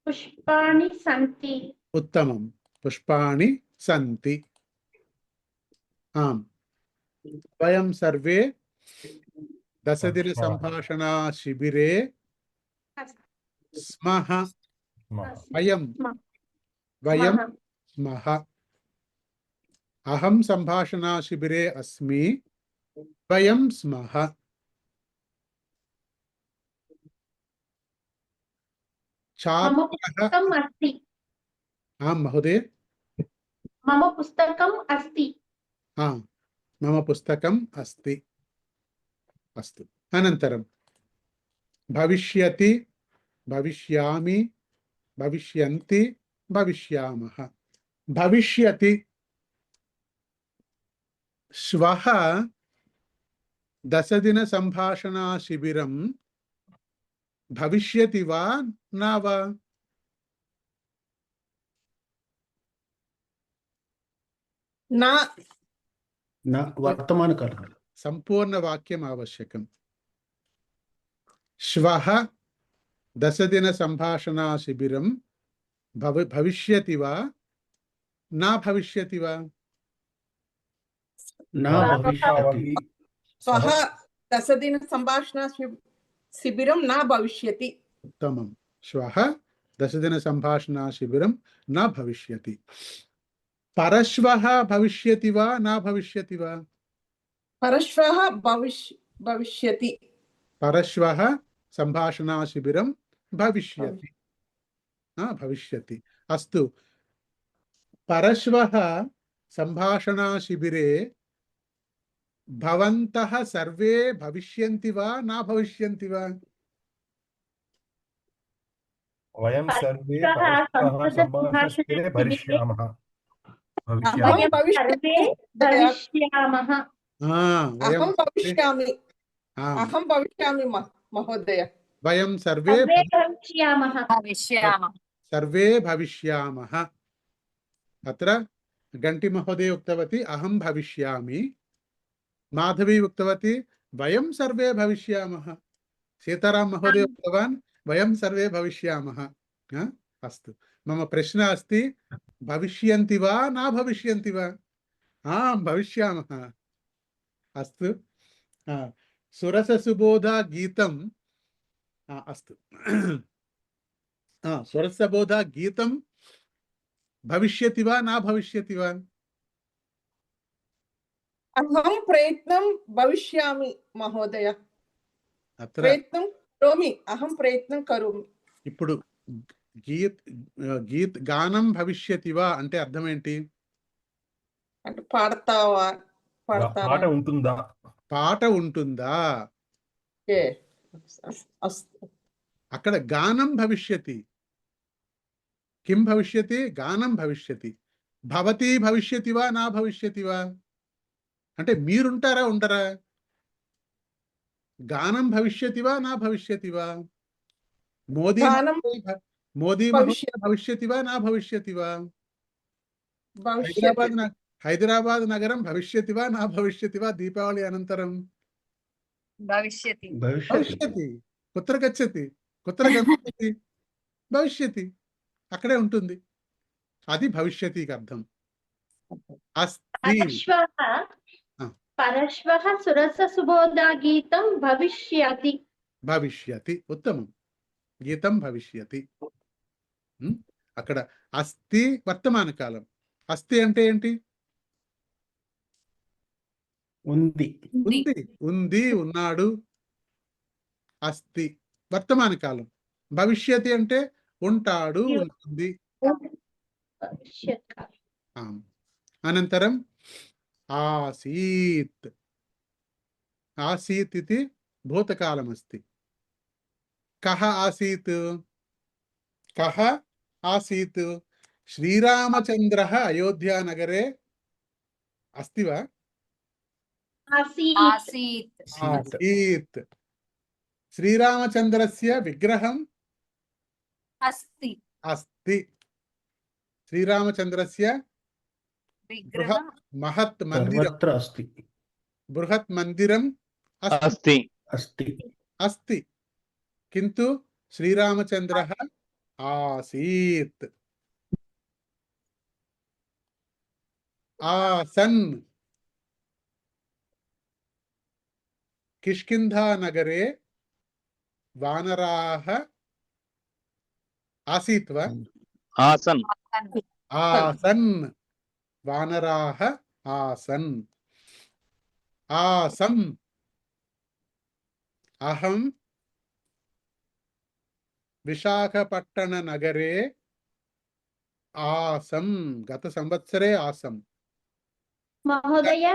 पुष्पाणि सन्ति उत्तमं पुष्पाणि सन्ति आम् वयं सर्वे 10 दिन संभाषणा शिबिरे स्मः वयं वयं स्मः अहं संभाषणा शिबिरे अस्मि वयं स्मः मम छात्रः पुस्तकम् अस्ति आं महोदय मम पुस्तकम् अस्ति आं मम पुस्तकम् अस्ति अस्तु अनन्तरं भविष्यति भविष्यामि भविष्यन्ति भविष्यामः भविष्यति श्वः 10 दिन संभाषणा शिबिरं भविष्यति वा न वा न वर्तमानकालं सम्पूर्णवाक्यम् आवश्यकम् श्वः 10 दिन संभाषणा शिबिरं भविष्यति वा न भविष्यति वा न भविष्यति स्वः 10 दिन संभाषण शिबिरं न भविष्यति उत्तमं श्वः 10 दिन संभाषणा शिबिरं न भविष्यति परश्वः भविष्यति वा न भविष्यति वा परश्वः भविष्यति परश्वः संभाषणा शिबिरं भविष्यति भविष्यति अस्तु परश्वः संभाषणा शिबिरे भवन्तः सर्वे भविष्यन्ति वा न भविष्यन्ति वा वयं सर्वे संस्कृतसंभाषणशिबिरे भविष्यामः अहं भविष्यामः अहं भविष्यामि अहं भविष्यामि महोदय वयं सर्वे भविष्यामः सर्वे भविष्यामः अत्र घंटी महोदय उक्तवती अहं भविष्यामि माधवी उक्तवती वयं सर्वे भविष्यामः सीताराम महोदय उक्तवान् वयं सर्वे भविष्यामः अस्तु मम प्रश्नः अस्ति भविष्यन्ति वा न भविष्यन्ति वा आं भविष्यामः अस्तु सुरससुबोधा गीतम् अस्तु सुरसबोधा गीतं भविष्यति वा न भविष्यति वा अहं प्रयत्नं भविष्यामि महोदय अत्र प्रयत्नं करोमि अहं प्रयत्नं करोमि ఇప్పుడు గీత్ గానం భవిష్యతి వా అంటే అర్థం ఏంటి అంటే పాడతావా పాట ఉంటుందా పాట ఉంటుందా అస్తు అక్కడ గానం భవిష్యతి కిం భవిష్యతి గానం భవిష్యతి భవతి భవిష్యతి వా నా భవిష్యతి వా అంటే మీరుంటారా ఉండరా గానం భవిష్యతి వా నా భవిష్యతి వా మోదీ మోదీ భవిష్యతి వా నా భవిష్యతి వా హైదరాబాద్ నగరం భవిష్యతి వా నా భవిష్యతి వా దీపావళి అనంతరం భవిష్యతి కుత్ర గచ్చతి కుత్ర గచ్చతి భవిష్యతి అక్కడే ఉంటుంది అది భవిష్యతికి అర్థం అస్తి परश्वः सुरससुबोधा गीतं भविष्यति భవిష్యతి ఉత్తమం గీతం భవిష్యతి అక్కడ అస్తి వర్తమాన కాలం అస్తి అంటే ఏంటి ఉంది ఉంది ఉంది ఉన్నాడు అస్తి వర్తమాన కాలం భవిష్యతి అంటే ఉంటాడు ఉంటుంది అనంతరం ఆసీత్ ఆసీత్ ఇది భూతకాలమస్తి కహ ఆసీత్ కహ ఆసీత్ శ్రీరామచంద్రः అయోధ్యానగరే అస్తి వా ఆసీత్ శ్రీరామచంద్రस्य విగ్రహం अस्ति अस्ति श्रीरामचंद्रस्य विग्रहः महत् मंदिरं सर्वत्र अस्ति बृहत् मंदिरम् अस्ति अस्ति अस्ति किन्तु श्रीरामचन्द्रः आसीत् आसन् किष्किन्धानगरे वानराः आसीत् वा आसन् आसन् वानराः आसन् आसम् अहं विशाखपट्टणनगरे आसम् गत संवत्सरे आसम् महोदय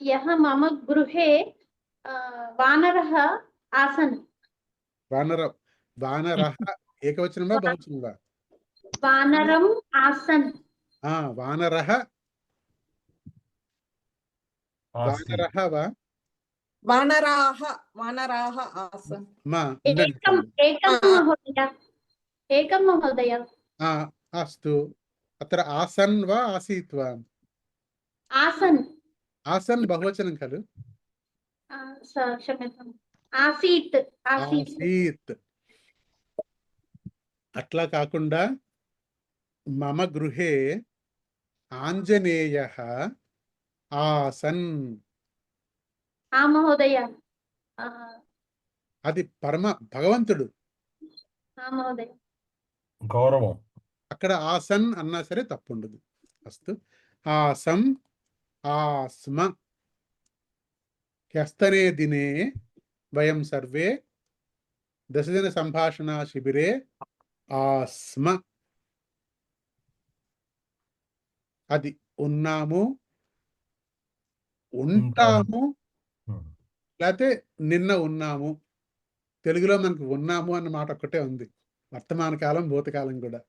यः मम गृहे वानरः आसन् वानरः एकवचनं वा बहुवचनं वा वानरम् आसन् वानरः आस्ति वा वानराः आसन् एकं महोदय अस्तु अत्र आसन् वा आसीत् वा आसन् आसन् बहुवचनं खलु क्षम्यताम् आसीत् आसीत् అట్లా కాకుండా మమ గృహే ఆంజనేయః ఆసన్ మహోదయ అది పరమ భగవంతుడు మహోదయ గౌరవం అక్కడ ఆసన్ అన్నా సరే తప్పుండదు అస్తు ఆసం ఆస్మ హ్యస్తనే దినే వయం సర్వే దశదిన సంభాషణ శిబిరే ఆస్మ అది ఉన్నాము ఉంటాము లేకపోతే నిన్న ఉన్నాము తెలుగులో మనకు ఉన్నాము అన్న మాట ఒక్కటే ఉంది వర్తమాన కాలం భూతకాలం కూడా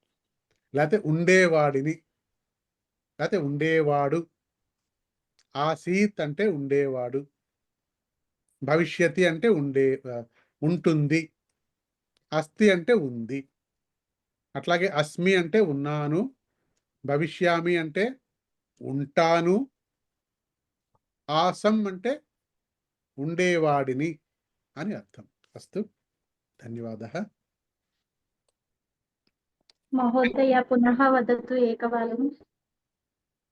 లేకపోతే ఉండేవాడిని లేకపోతే ఉండేవాడు ఆసీత్ అంటే ఉండేవాడు భవిష్యతి అంటే ఉంటుంది అస్తి అంటే ఉంది అట్లాగే అస్మి అంటే ఉన్నాను భవిష్యామి అంటే ఉంటాను ఆసం అంటే ఉండేవాడిని అని అర్థం అస్తు ధన్యవాదः మహోదయ పునః వదతు ఏకవారం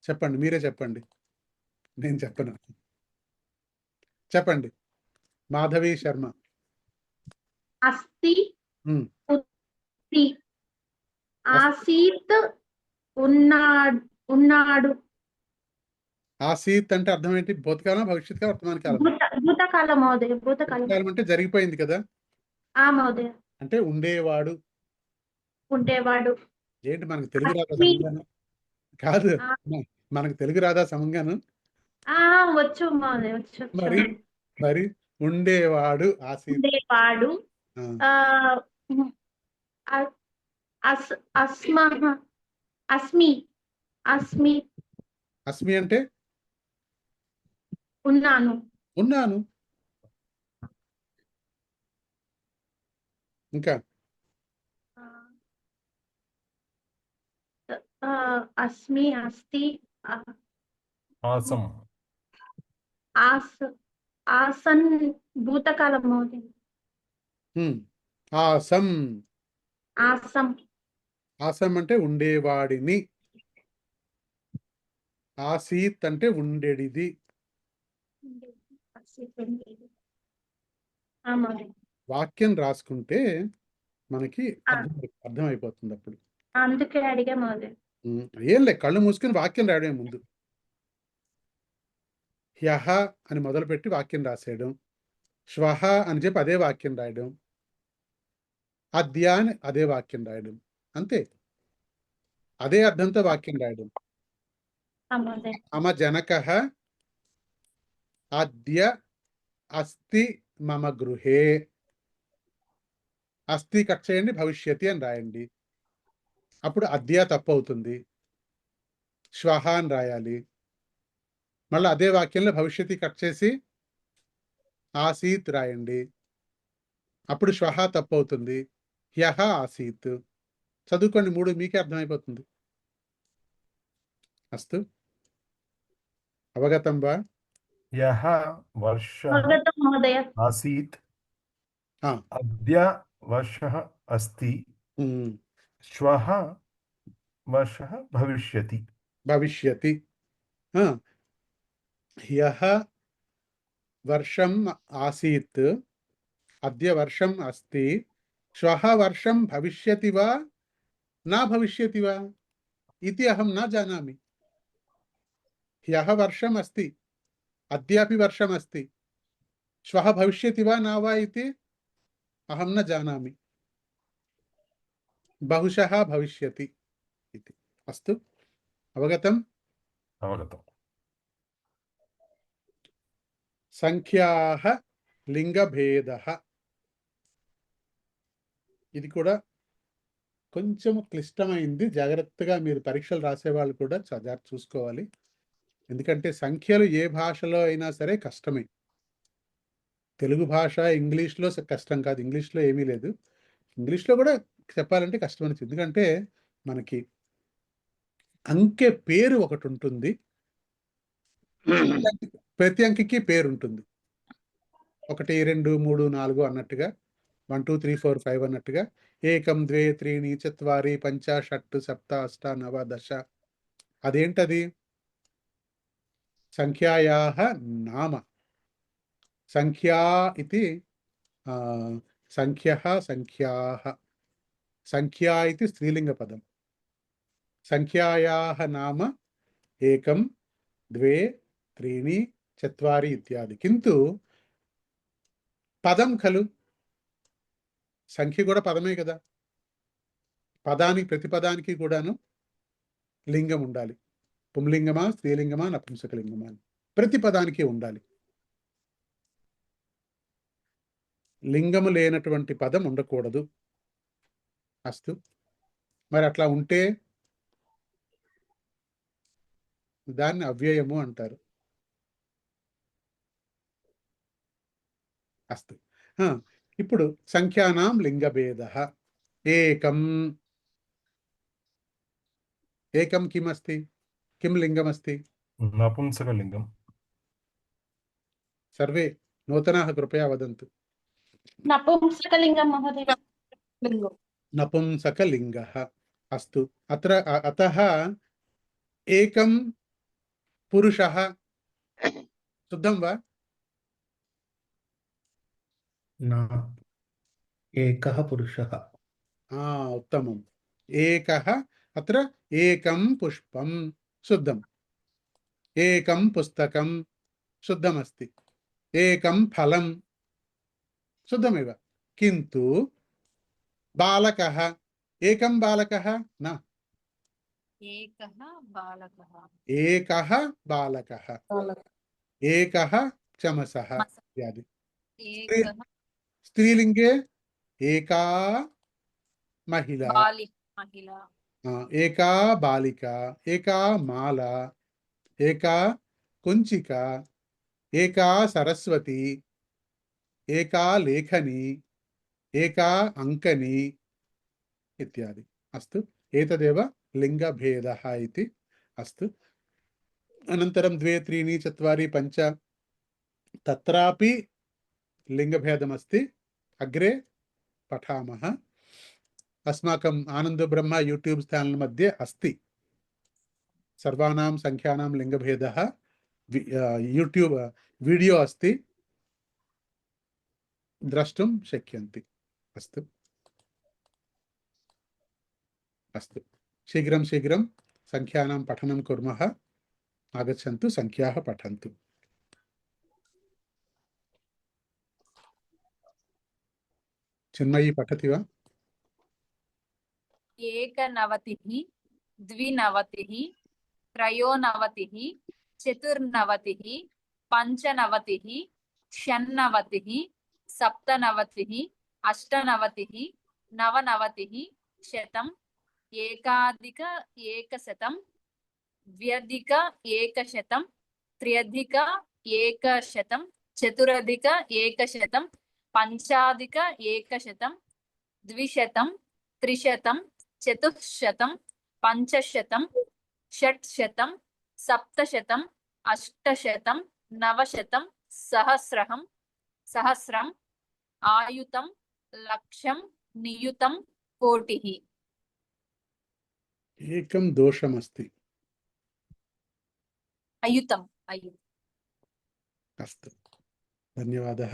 చెప్పండి మీరే చెప్పండి నేను చెప్పను చెప్పండి మాధవి శర్మ అస్తి ఆసీత్ ఉన్నాడు ఆసీత్ అంటే అర్థం ఏంటి భూతకాలం భవిష్యత్ కాలం వర్తమాన కాలం భూతకాలం మహోదయ భూతకాలం అంటే జరిగిపోయింది కదా మహోదయ అంటే ఉండేవాడు ఏంటి మనకు తెలుగు రాదా సమంగాను కాదు మనకు తెలుగు రాదా సమంగాను వచ్చు మహోదయ వచ్చు మరి ఉండేవాడు ఆసీత్ ఉండేవాడు అస్మి అస్మి అంటే ఉన్నాను ఇంకా అస్మి అస్తి ఆసం ఆసన్ భూతకాలం మహోదయ ఆసం ఆసం అంటే ఉండేవాడిని ఆసీత్ అంటే ఉండేడిది వాక్యం రాసుకుంటే మనకి అర్థమైపోతుంది అప్పుడు అందుకే అడిగా మహోదయ ఏం లే కళ్ళు మూసుకుని వాక్యం రాయడం ముందు హ్యహ అని మొదలుపెట్టి వాక్యం రాసేయడం శ్వహ అని చెప్పి అదే వాక్యం రాయడం అద్య అని అదే వాక్యం రాయడం అంతే అదే అర్థంతో వాక్యం రాయడం మమ జనకః అద్య అస్తి మమ గృహే అస్తి కట్ చేయండి భవిష్యతి అని రాయండి అప్పుడు అద్య తప్పు అవుతుంది శ్వహ అని రాయాలి మళ్ళీ అదే వాక్యంలో భవిష్యత్తు కట్ చేసి ఆసీత్ రాయండి అప్పుడు శ్వహ తప్పు అవుతుంది హ్యహ ఆసీత్ చదువుకోండి మూడు మీకే అర్థమైపోతుంది అస్తు అవగతం వా యః వర్షः అవగతం మహోదయ. ఆసీత్ ఆ, అద్య వర్షः అస్తి ఉమ్, శ్వः వర్షः భవిష్యతి. భవిష్యతి. ఆ, హ్యః వర్షం ఆసీత్, అద్య వర్షం అస్తి, శ్వః వర్షం భవిష్యతి వా నా భవిష్యతి వా इति अहं न जानामि. ह्यः वर्षम् अस्ति, अद्यापि वर्षम् अस्ति, श्वः भविष्यति वा न वा इति अहं न जानामि. बहुशः भविष्यति इति. अस्तु, अवगतम्? అవగతం. సంఖ్యాః లింగభేదః. ఇది కూడా కొంచెం క్లిష్టమైంది. జాగ్రత్తగా మీరు పరీక్షలు రాసేవాళ్ళు కూడా జాగ్రత్త చూసుకోవాలి. ఎందుకంటే సంఖ్యలు ఏ భాషలో అయినా సరే కష్టమే. తెలుగు భాష, ఇంగ్లీష్లో కష్టం కాదు. ఇంగ్లీష్లో ఏమీ లేదు. ఇంగ్లీష్లో కూడా చెప్పాలంటే కష్టం అనిపిస్తుంది. ఎందుకంటే మనకి అంకె పేరు ఒకటి ఉంటుంది, ప్రతి అంకెకి పేరు ఉంటుంది. 1 2 3 4 అన్నట్టుగా, 1 2 3 4 5 అన్నట్టుగా, 1 2 3 4 5 6 7 8 9 10. అదేంటది? సంఖ్యాయాః నామ. సంఖ్యా ఇది సంఖ్యః, సంఖ్యాః. సంఖ్యా ఇది స్త్రీలింగ పదం. సంఖ్యాయాః నామ 1 2 3 4 ఇత్యాది. కింటు పదం ఖలు, సంఖ్య కూడా పదమే కదా. పదానికి, ప్రతి పదానికి కూడాను లింగం ఉండాలి. పుంలింగమా, స్త్రీలింగమా, నపుంసకలింగమా అని ప్రతి పదానికి ఉండాలి. లింగము లేనటువంటి పదం ఉండకూడదు. అస్తు, మరి అట్లా ఉంటే దాన్ని అవ్యయము అంటారు. అస్తు, ఇప్పుడు సంఖ్యానాం లింగభేదః. ఏకం. ఏకం కిమస్తి? కిం లింగమస్తి? నపుంసకలింగం. సర్వే నూతనాः कृपया वदन्तु. నపుంసకలింగం మహోదయ. లింగం. नपुंसकलिङ्गः. अस्तु, अत्र अतः एकं पुरुषः. शुद्धं वा? न एकः पुरुषः. उत्तमम्. एकः, अत्र एकं पुष्पं शुद्धम्, एकं पुस्तकं शुद्धमस्ति, एकं फलं शुद्धमेव. किन्तु बालकः, एकं बालकः न, एकः बालकः एकः बालकः, एकः चमसः इत्यादि. एकः स्त्रीलिंगे एका महिला, महिला एका बालिका, एका माला, एका कुंचिका, एका सरस्वती, एका लेखनी, एका अंकनी इत्यादि. अस्तु, एतदेव लिंगभेदः इति. अस्तु, अनन्तरं 2 3 4 5 तत्रापि लिंगभेदमस्ति. अग्रे पठामः. अस्माकं आनन्दब्रह्म यूट्यूब चैनल मध्ये अस्ति सर्वानां संख्यानां लिंगभेदः यूट्यूब वीडियो अस्ति, द्रष्टुं शक्यन्ति. अस्तु, अस्तु, शीघ्रं शीघ्रं संख्यानां पठनं कुर्मः. आगच्छन्तु, संख्याः पठन्तु. चिन्मयी पठति वा? एकनवतिः, द्विनवतिः, त्रयोनवतिः, चतुर्नवतिः, पञ्चनवतिः, षण्णवतिः, सप्तनवतिः, अष्टनवतिः, नवनवतिः, शतम्, एकाधिक एकशतं, द्व्यधिक एकशतं, त्र्यधिक एकशतं, चतुरधिक एकशतं, पञ्चाधिक एकशतं, द्विशतं, त्रिशतं, चतुःशतं, पञ्चशतं, षट्शतं, सप्तशतं, अष्टशतं, నవశతం సహస్రం ఆయుతం లక్షం నియుతం కోటిః ఏకం దోషమస్తి. అయుతం అస్తు, ధన్యవాదः.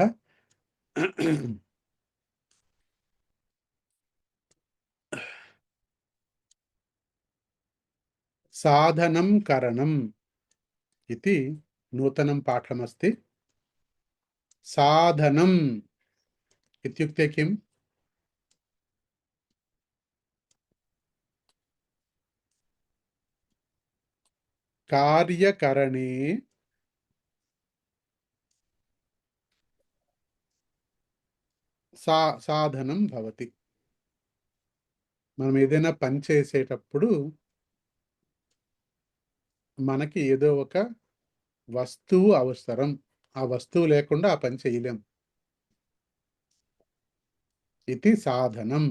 సాధనం కరణం इति नूतनं पाठमस्ति. साधनम् इत्युक्ते किम्? कार्यकरणे సాధనం భవతి. మనం ఏదైనా పని చేసేటప్పుడు మనకి ఏదో ఒక వస్తువు అవసరం. ఆ వస్తువు లేకుండా ఆ పని చేయలేం. ఇది సాధనం.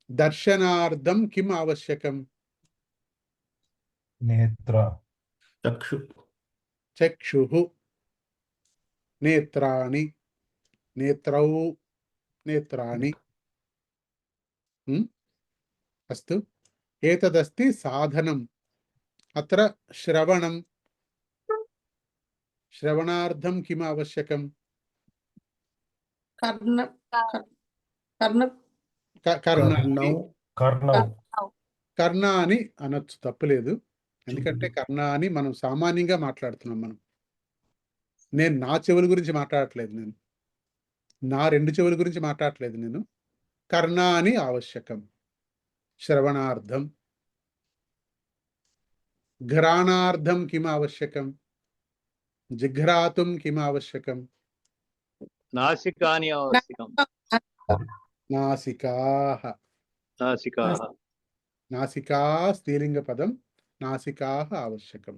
దర్శనార్థం కిం ఆవశ్యకం? నేత్ర. చక్షు. చక్షుః. నేత్రాణి. నేత్రౌ. నేత్రాణి. అస్తు. ఏతదస్తి సాధనం. అత్ర శ్రవణం. శ్రవణార్థం కిం ఆవశ్యకం? కర్ణ కర్ణాని. కర్ణం. కర్ణాని అనొచ్చు, తప్పులేదు. ఎందుకంటే కర్ణాని మనం సామాన్యంగా మాట్లాడుతున్నాం. నేను నా చెవుల గురించి మాట్లాడట్లేదు. నా 2 చెవుల గురించి మాట్లాడట్లేదు. కర్ణాని ఆవశ్యకం శ్రవణార్థం. ఘ్రాణార్థం కిం ఆవశ్యకం? జిఘ్రాతుం కిం ఆవశ్యకం? నాసికాని ఆవశ్యకం. నాసికాః. నాసికాః. నాసికా స్త్రీలింగ పదం. నాసికాః ఆవశ్యకం.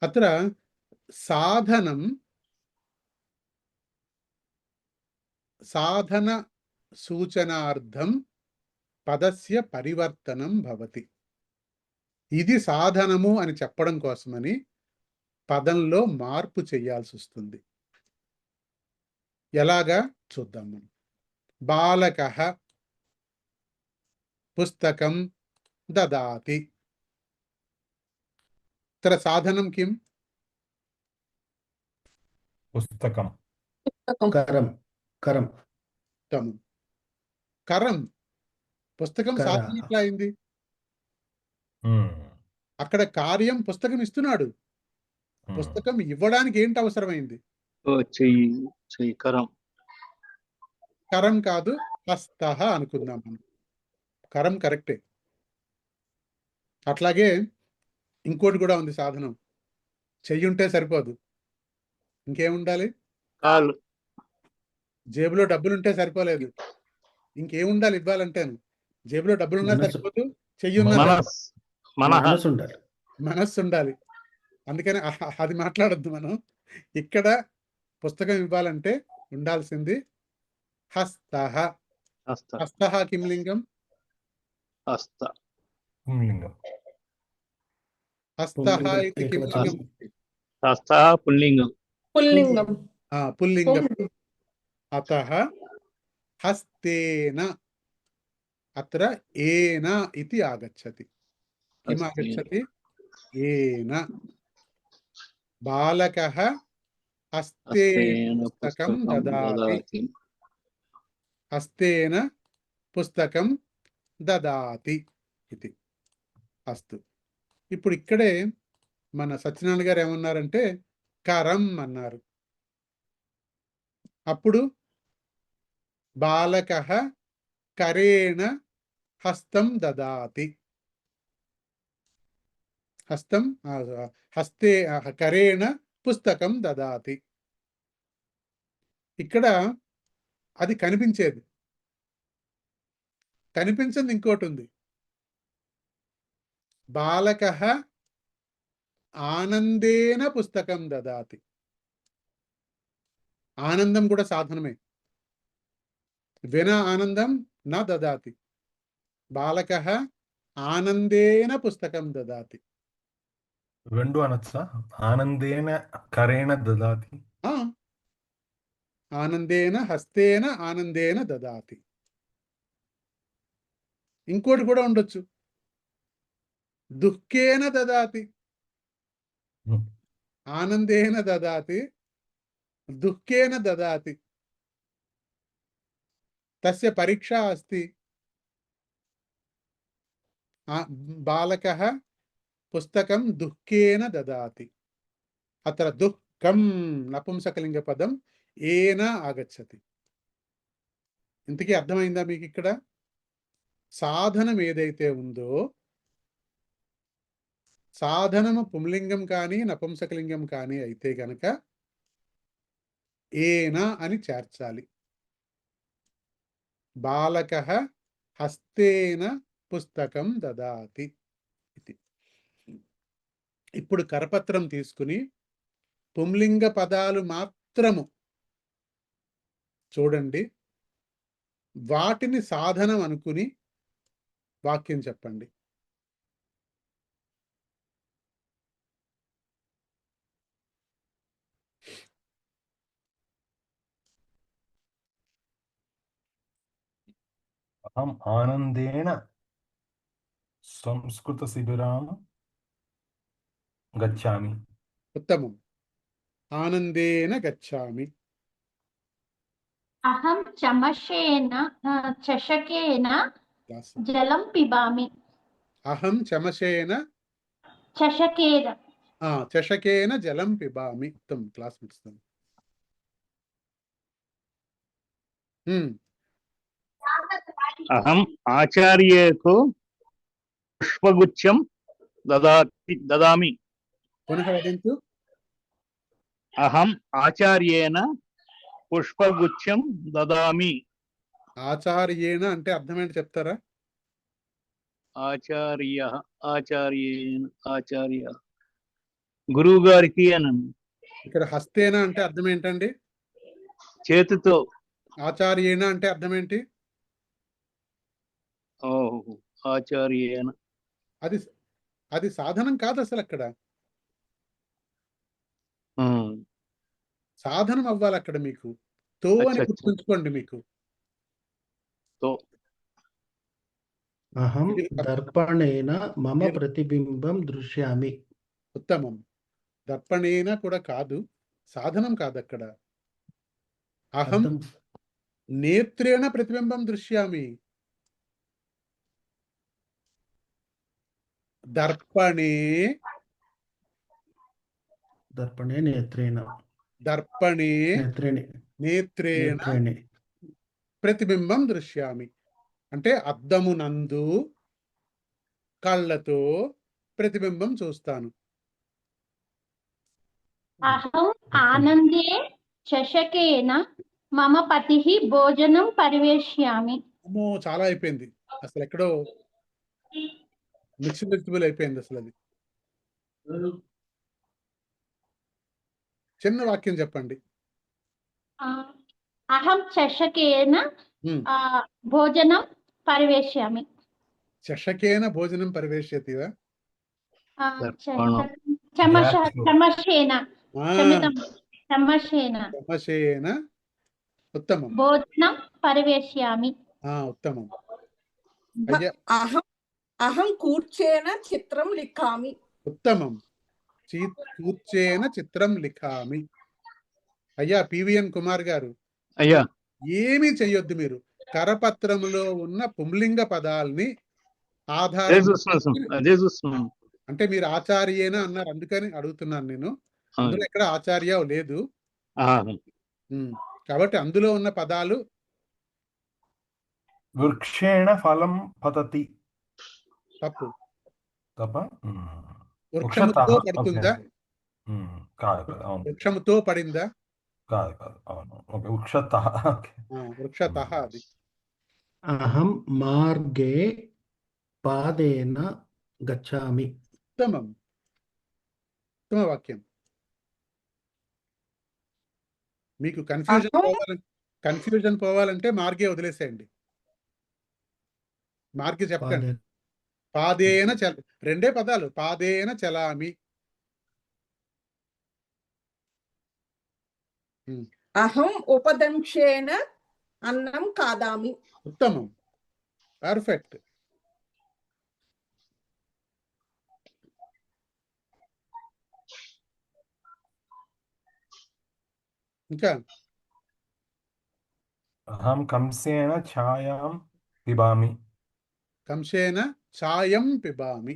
అత్ర సాధనం. సాధన సూచనార్థం పదస్య పరివర్తనం భవతి. ఇది సాధనము అని చెప్పడం కోసమని పదంలో మార్పు చేయాల్సి వస్తుంది. ఎలాగా చూద్దాం మనం. బాలకః పుస్తకం దదాతి. ఇతర సాధనం కిం? పుస్తకం. కరం. కరం. కరం. పుస్తకం సాధన ఎట్లా అయింది? అక్కడ కార్యం పుస్తకం ఇస్తున్నాడు. పుస్తకం ఇవ్వడానికి ఏంటి అవసరమైంది? చెయ్యి. కరం. కరం కాదు, హస్తః అనుకుందాం మనం. కరం కరెక్టే. అట్లాగే ఇంకోటి కూడా ఉంది సాధనం. చెయ్యి ఉంటే సరిపోదు, ఇంకేముండాలి? కాలు. జేబులో డబ్బులుంటే సరిపోలేదు, ఇంకేముండాలి ఇవ్వాలంటే? జేబులో డబ్బులున్నా సరిపోదు, చెయ్యి ఉన్నా మనసు ఉండాలి. మనస్సు ఉండాలి. అందుకని అది మాట్లాడొద్దు మనం. ఇక్కడ పుస్తకం ఇవ్వాలంటే ఉండాల్సింది హస్తః. హస్తః కిం లింగం? హస్త. పుంలింగం. హస్తః ఇది కిం లింగం? హస్త పుల్లింగం. పుల్లింగం. అతః హస్తేన. అత్ర ఏన ఇతి ఆగచ్చతి. కిం ఆగచ్చతి? ఏన. బాలకః హస్తేన పుస్తకం దదాతి. హస్తేన పుస్తకం దదాతి ఇది. అస్తు. ఇప్పుడు ఇక్కడే మన సత్యనారాయణ గారు ఏమన్నారంటే కరం అన్నారు. అప్పుడు బాలకః కరేణ హస్తం దదాతి. హస్తం హస్తే కరేణ పుస్తకం దదాతి. ఇక్కడ అది కనిపించేది. కనిపించింది ఇంకోటి ఉంది. బాలకః ఆనందేన పుస్తకం దదాతి. ఆనందం కూడా సాధనమే. వినా ఆనందం నా దదాతి. బాలకః ఆనందేన పుస్తకం దదాతి. రెండు అనొచ్చా? ఆనందేన కరేణ దదాతి. ఆ, ఆనందేన హస్తేన ఆనందేన దదాతి. ఇంకోటి కూడా ఉండొచ్చు, దుఃఖేన దదాతి. ఉమ్. ఆనందేన దదాతి, దుఃఖేన దదాతి. తస్య పరీక్షా అస్తి. బాలకः పుస్తకం దుఃఖేన దదాతి. అత్ర దుఃఖం నపుంసకలింగ పదం ఏన ఆగచ్చతి. ఇంతకీ అర్థమైందా మీకు? ఇక్కడ సాధనం ఏదైతే ఉందో, సాధనము పుంలింగం కానీ నపుంసకలింగం కానీ అయితే గనక ఏన అని చేర్చాలి. బాలకః హస్తేన పుస్తకం దదాతి ఇది. ఇప్పుడు కరపత్రం తీసుకుని పుంలింగ పదాలు మాత్రము చూడండి, వాటిని సాధనం అనుకుని వాక్యం చెప్పండి. అహం ఆనందేన సంస్కృత శిబిరాం గచ్చామి. ఉత్తమం. ఆనందేన గచ్చామి. అహం చమషేన చషకేన దాస. జలం పిబామి. అహం చమశేన చషకేన చషకేన జలం పిబామి. ఉత్తమం. క్లాస్ ముగిస్తాను. అహం ఆచార్యకు పుష్పగుచ్చం దదామి. పునః వదంతు. అహం ఆచార్యేన పుష్పగుచ్చం దదామి. ఆచార్యేణ అంటే అర్థం ఏంటి చెప్తారా? ఆచార్య గురువు గారికి అనండి. ఇక్కడ హస్తేన అంటే అర్థం ఏంటండి? చేతితో. ఆచార్యేణ అంటే అర్థం ఏంటి? ఆచార్యేన అది అది సాధనం కాదు అసలు. అక్కడ సాధనం అవ్వాలి అక్కడ. మీకు తో అని గుర్తుంచుకోండి. మీకు అహం దర్పణేన మమ ప్రతిబింబం దృశ్యామి. ఉత్తమం. దర్పణేన కూడా కాదు, సాధనం కాదు అక్కడ. అహం అర్థం నేత్రేణ ప్రతిబింబం దృశ్యామి. దర్పణే దర్పణే నేత్రేణ దర్పణే నేత్రేణి నేత్రేణ నేత్రేణి ప్రతిబింబం దృశ్యామి అంటే అద్దమునందు కళ్ళతో ప్రతిబింబం చూస్తాను. అహం ఆనందే చషకేన మమ పతిః భోజనం పరివేష్యామి. అమ్మో, చాలా అయిపోయింది. అసలు ఎక్కడో మిక్సిబుల్ అయిపోయింది అసలు. అది చిన్న వాక్యం చెప్పండి. అహం చషకేన భోజనం పరివేష్యామి. చషకేన భోజనం పరివేష్యతివా? చమషేన చమషేన. ఉత్తమం. భోజనం పరివేష్యామి. ఉత్తమం. అయ్యా, అహం కూర్చేన చిత్రం లిఖామి. ఉత్తమం. కూర్చేన చిత్రం లిఖామి. అయ్యా పివిఎన్ కుమార్ గారు, అయ్యా ఏమీ చెయ్యొద్దు మీరు. కరపత్రములో ఉన్న పుంలింగ పదాల్ని అదే చూస్తున్నాను. అంటే మీరు ఆచార్యేనా అన్నారు, అందుకని అడుగుతున్నాను నేను. అందులో ఎక్కడ ఆచార్య లేదు. కాబట్టి అందులో ఉన్న పదాలు వృక్షేణ ఫలం పతతి. తప్పు. తప్ప వృక్షముతో పడుతుందా? వృక్షముతో పడిందా? కాదు. అవును. ఓకే. వృక్షతః. వృక్షతః. అది. అహం మార్గే పాదేన గచ్చామి. ఉత్తమం. ఉత్తమ వాక్యం. మీకు కన్ఫ్యూజన్ పోవాలంటే మార్గే వదిలేసేయండి. మార్గే చెప్పకండి. పాదేన రెండే పదాలు. పాదేన చలామి. అహం ఉపదంశేన అన్నం ఖాదామి. ఉత్తమం, పర్ఫెక్ట్. ఇంకా అహం కంసేన ఛాయాం పిబామి. కంసేన చాయం పిబామి.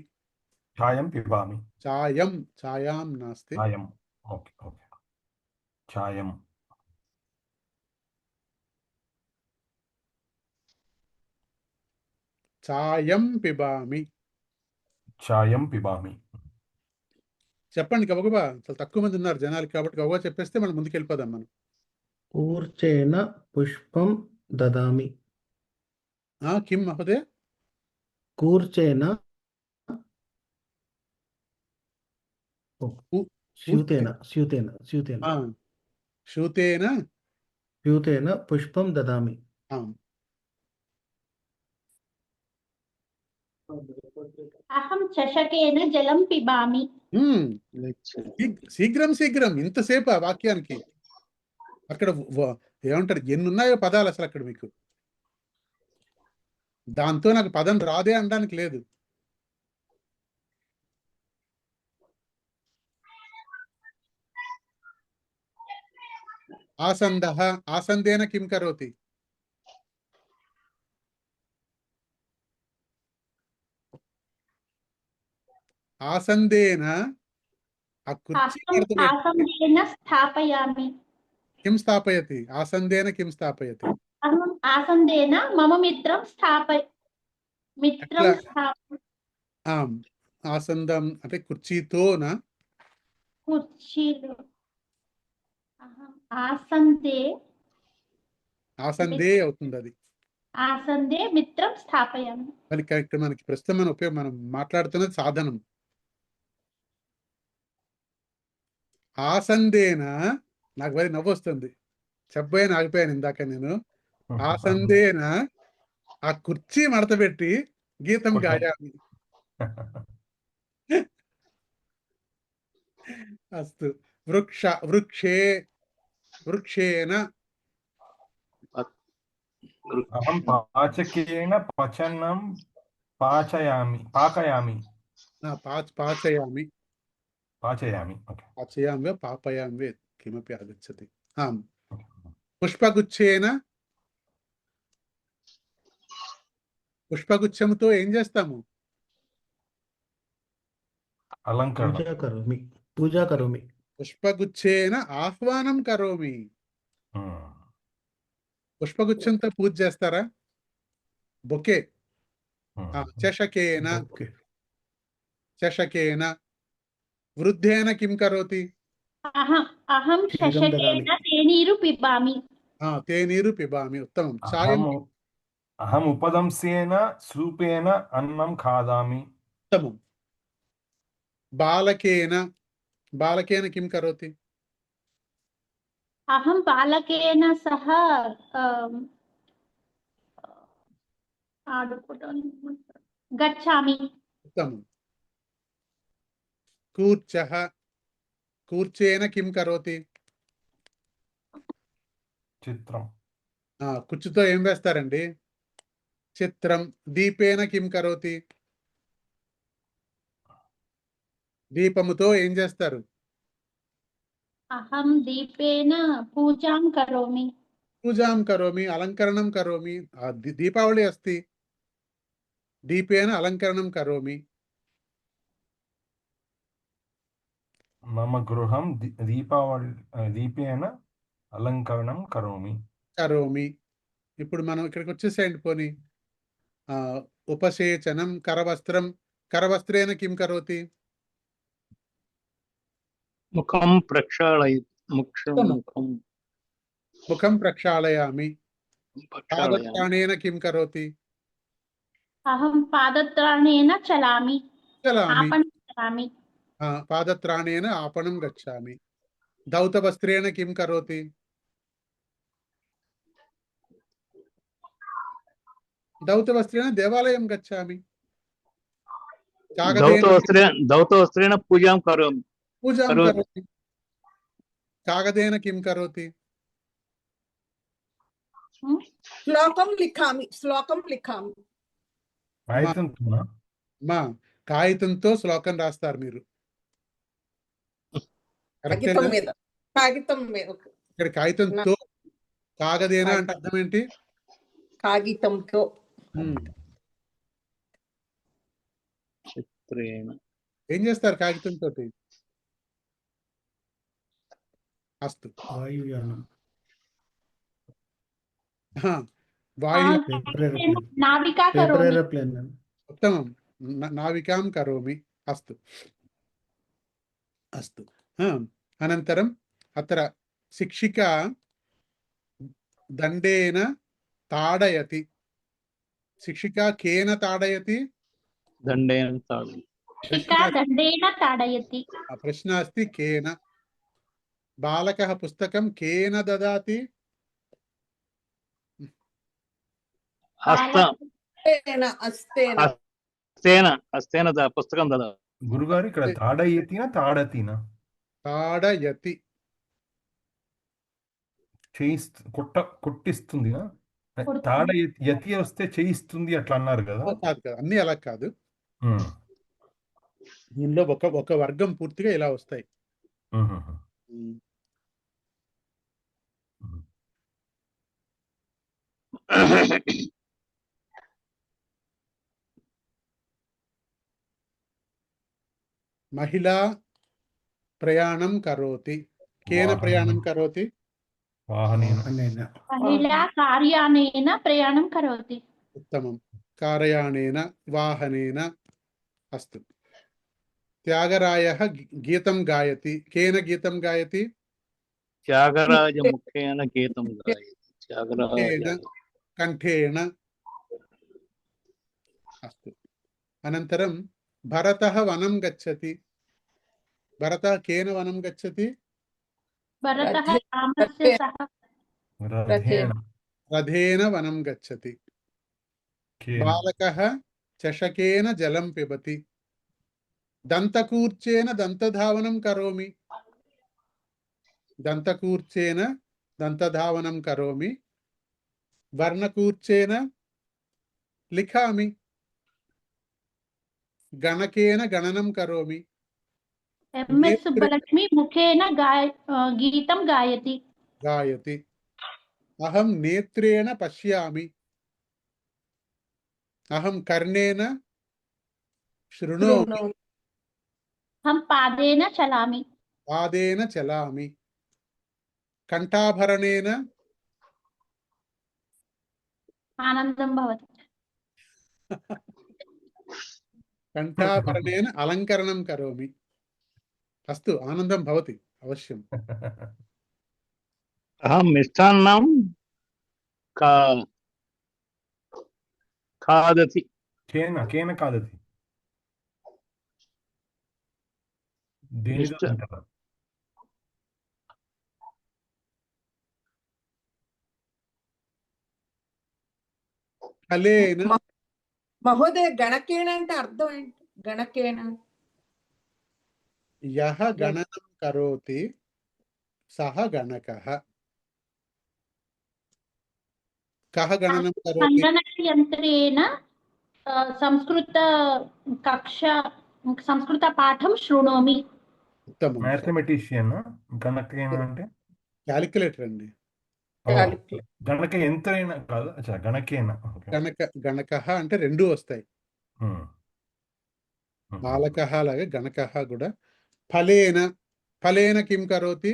ఛాయం పిబామి. చాయం, ఛాయాం నాస్తి. ఛాయం. Okay okay. ఛాయం. చాయం పిబామి. ఛాయం పిబామి. చెప్పండి గబగబా, చాలా తక్కువ మంది ఉన్నారు జనాలు కాబట్టి గబగబా చెప్పేస్తే మనం ముందుకు వెళ్ళిపోదాం మనం. కూర్చేన పుష్పం దదామి. కిం మహోదయ? కూర్చేన స్యూతేన స్యూతేన స్యూతేన శూతేన స్యూతేన పుష్పం దదామి. అహం చషకేన జలం పిబామి. శీఘ్రం శీఘ్రం, ఇంతసేపు ఆ వాక్యానికి అక్కడ ఏమంటారు, ఎన్ని ఉన్నాయో పదాలు అసలు అక్కడ మీకు. దాంతో నాకు పదం రాదే అనడానికి లేదు. ఆసందః, ఆసందేన కిం కరోతి? ఆసందేన ఆ కుర్చీ ఆసందేన స్థాపయామి. కిం స్థాపయతి? ఆసందేన కిం స్థాపయతి? అహం ఆసందేన మమ మిత్రం ఆసందం అంటే కుర్చీతోనా? కుర్చీలో. ఆసందే ఆసందే అవుతుంది అది. ఆసందే మిత్రం స్థాపయామి. మరి ఇక్కడ మనకి ప్రస్తుతం మనం మాట్లాడుతున్నది సాధనం. ఆసందేన, నాకు మరి నవ్వు వస్తుంది, చెప్పబోయాను ఆగిపోయాను ఇందాక నేను. ఆసందేన ఆ కుర్చీ మడతపెట్టి గీతం గాయామి. అస్తు. వృక్షేణ అహం పాచకేన పచనం పాచయామి. పాకయామి. పాచయామి. పాచయామి. ఓకే. పాచయామి వా పాపయామి వే కిమపి ఆగచ్చతి. పుష్పగుచ్చేన, పుష్పగుచ్చముతో ఏం చేస్తాము? అలంకరణ. పూజా కరోమి. పుష్పగుచ్చేన ఆహ్వానం కరోమి. పుష్పగుచ్చంతో పూజ చేస్తారా? బొకే. చషకేన, చషకేన. వృద్ధేన కిం కరోతి? అహం చషకేన తేనీరు పిబామి. తేనీరు పిబామి. ఉత్తమం. అహం ఉపదంశేన సూపేన అన్నం ఖాదామి. ఉత్తమం. బాలకేన, బాలకేన కిం కరోతి? అహం బాలకేన సహ గచ్చామి. ఉత్తమం. కూర్చః, కూర్చేన కిం కరోతి? చిత్రం. కుర్చీతో ఏం వేస్తారండి? చిత్రం. దీపేన కిం కరోతి? దీపముతో ఏం చేస్తారు? అహం దీపేన పూజాం కరోమి. పూజాం కరోమి, అలంకరణం కరోమి. దీపావళి అస్తి, దీపేన అలంకరణం కరోమి. మమ గృహం దీపేన అలంకరణం కరోమి. కరోమి. ఇప్పుడు మనం ఇక్కడికి వచ్చేసేయండి పోని. ఉపసేచనం కరవస్త్రం. కరవస్త్రేన కిం కరోతి? ముఖం ప్రక్షాళయ. ముఖం ప్రక్షాళయామి. పాదత్రాణేన కిం కరోతి? అహం పాదత్రాణేన చలామి. చలామి. పాదత్రాణేన आपणं గచ్చామి. దౌతవస్త్రేణ కిం కరోతి? దౌతవస్త్రేణ దేవాలయం గచ్చామి. దౌతవస్త్రేణ పూజాం కరోమి. పూజాం కరోతి. కాగదేన కిం కరోతి? శ్లోకం లిఖామి శ్లోకం లిఖామి కాగితంతోనా? మా కాగితంతో శ్లోకం రాస్తారు మీరు. కాగితం కరెక్టేనా? మీద కాగితం మీద ఇక్కడ కాగితంతో కాగదేనా అంటే అర్థం ఏంటి? కాగితంతో చిత్రేణ ఏం చేస్తారు కాగితంతో? అస్తు. వాయుయానం. వాయు పేపర్ ఏరోప్లేన్. నావికా పేపర్ కరోమి. ఏరోప్లేన్. ఉత్తమం. నావికాం కరోమి. అస్తు అస్తు. అనంతరం అత్ర శిక్షిక దండేన తాడయతి. శిక్షిక కేన తాడయతి? దండేన తాడు. శిఖా దండేన తాడయతి. ప్రశ్న అస్తి కేన. బాలకः పుస్తకం కేన దదాతి? హస్త అస్తేన అస్తేన హస్తేన హస్తేన పుస్తకం దదా. గురుగారు ఇక్కడ తాడయతినా తాడతినా? తాడయతి. కొట్టిస్తుంది. తాడయతి యతి వస్తే చేయిస్తుంది అట్లా అన్నారు కదా. కాదు కాదు, అన్ని అలా కాదు. దీనిలో ఒక వర్గం పూర్తిగా ఇలా వస్తాయి. మహిళా ప్రయాణం కరోతి. కేన ప్రయాణం కరోతి? వాహనేన. మహిళా కార్యానేన ప్రయాణం కరోతి. ఉత్తమం. కార్యాణేన వాహనేన. అస్తు. త్యాగరాయः గీతం గాయతి. కేన గీతం గాయతి? త్యాగరాజ ముఖేన గీతం గాయతి. త్యాగరాజ కేన కంఠేన. అస్తు. అనంతరం భరతः వనం గచ్చతి. భరతः కేన వనం గచ్చతి? భరతః రామస్య సహ రథేన వనం గచ్చతి. బాలకः చషకేన జలం పిబతి. దంతకూర్చేన దంతధావనం కరోమి. దంతకూర్చేన దంతధావనం కరోమి. వర్ణకూర్చేన లిఖామి. గణకేన గణనం కరోమి. ఎంఎస్ సుబ్బలక్ష్మి ముఖేన గీతం గాయతి. గాయతి. అహం నేత్రేణ పశ్యామి. అహం కర్ణేన శృణోమి. అహం పాదేన చలామి. పాదేన చలామి. కంఠాభరణేన ఆనందం భవతి. కంఠాభరణేన అలంకరణం కరోమి. అస్తు. ఆనందం భవతి అవశ్యం. అహం మిష్టాన్నం ఖాదతి. కేన కాదతి. దేనితో అంటారా? ఫలేన. మహోదయ గణకేన అంటే అర్థం ఏంటి? గణకేన యః గణనం కరోతి సహ గణకః. కః గణనం కరోతి? సంగణకయంత్రేణ సంస్కృత పాఠం శృణోమి. ఉత్తమం. మ్యాథమెటిషియన్. గణకేన అంటే క్యాలిక్యులేటర్ అండి. గణక యంత్రైన కాదు. గణకేన. గణకః అంటే రెండు వస్తాయి. బాలకః లాగా గణకః కూడా. ఫలేన. ఫలేన కిం కరోతి?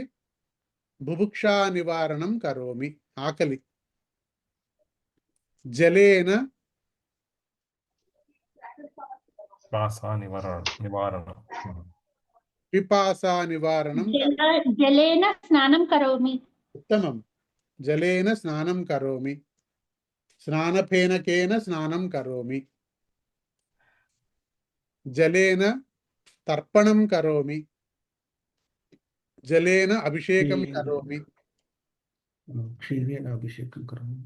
బుభుక్షా నివారణం కరోమి. ఆకలి. జలేన నివారణ. పిపాసా నివారణం. జలేన స్నానం కరోమి. ఉత్తమం. జలేన స్నానం కరోమి. స్నానఫేనకేన స్నానం కరోమి. జలేన తర్పణం కరోమి. జలేన అభిషేకం కరోమి. క్షీరేణ అభిషేకం కరోమి.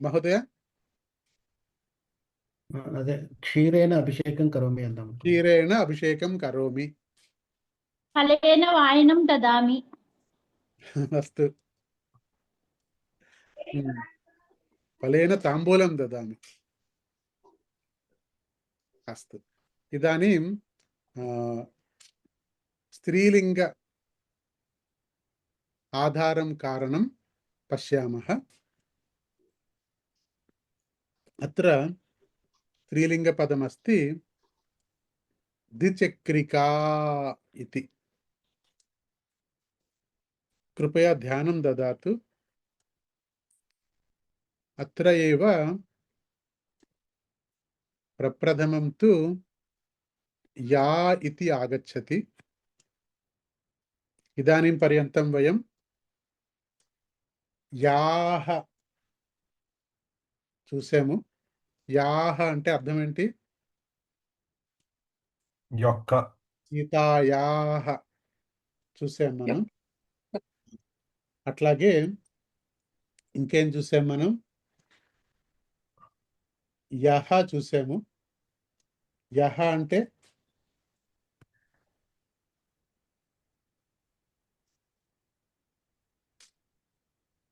మహోదయ అదే క్షీరేణ అభిషేకం కరోమి అందాం. క్షీరేణ అభిషేకం కరోమి. ఫలేన వాయనం దదామి. అస్తు. फलेन ताम्बूलं ददामि। अस्तु, इदानीं स्त्रीलिंग आधारं कारणं पश्यामः। अत्र स्त्रीलिंगपदमस्ति द्विचक्रिका इति। कृपया ध्यानं ददातु। अत्र एव प्रप्रथमं तु या इति आगच्छति। इदानीं पर्यन्तं वयं याः చూసాము। యాహ అంటే అర్థం ఏంటి? యొక్క. సీతాయాహ చూసాం మనం। అట్లాగే ఇంకేం చూసాం మనం? యహ చూసాము। యహ అంటే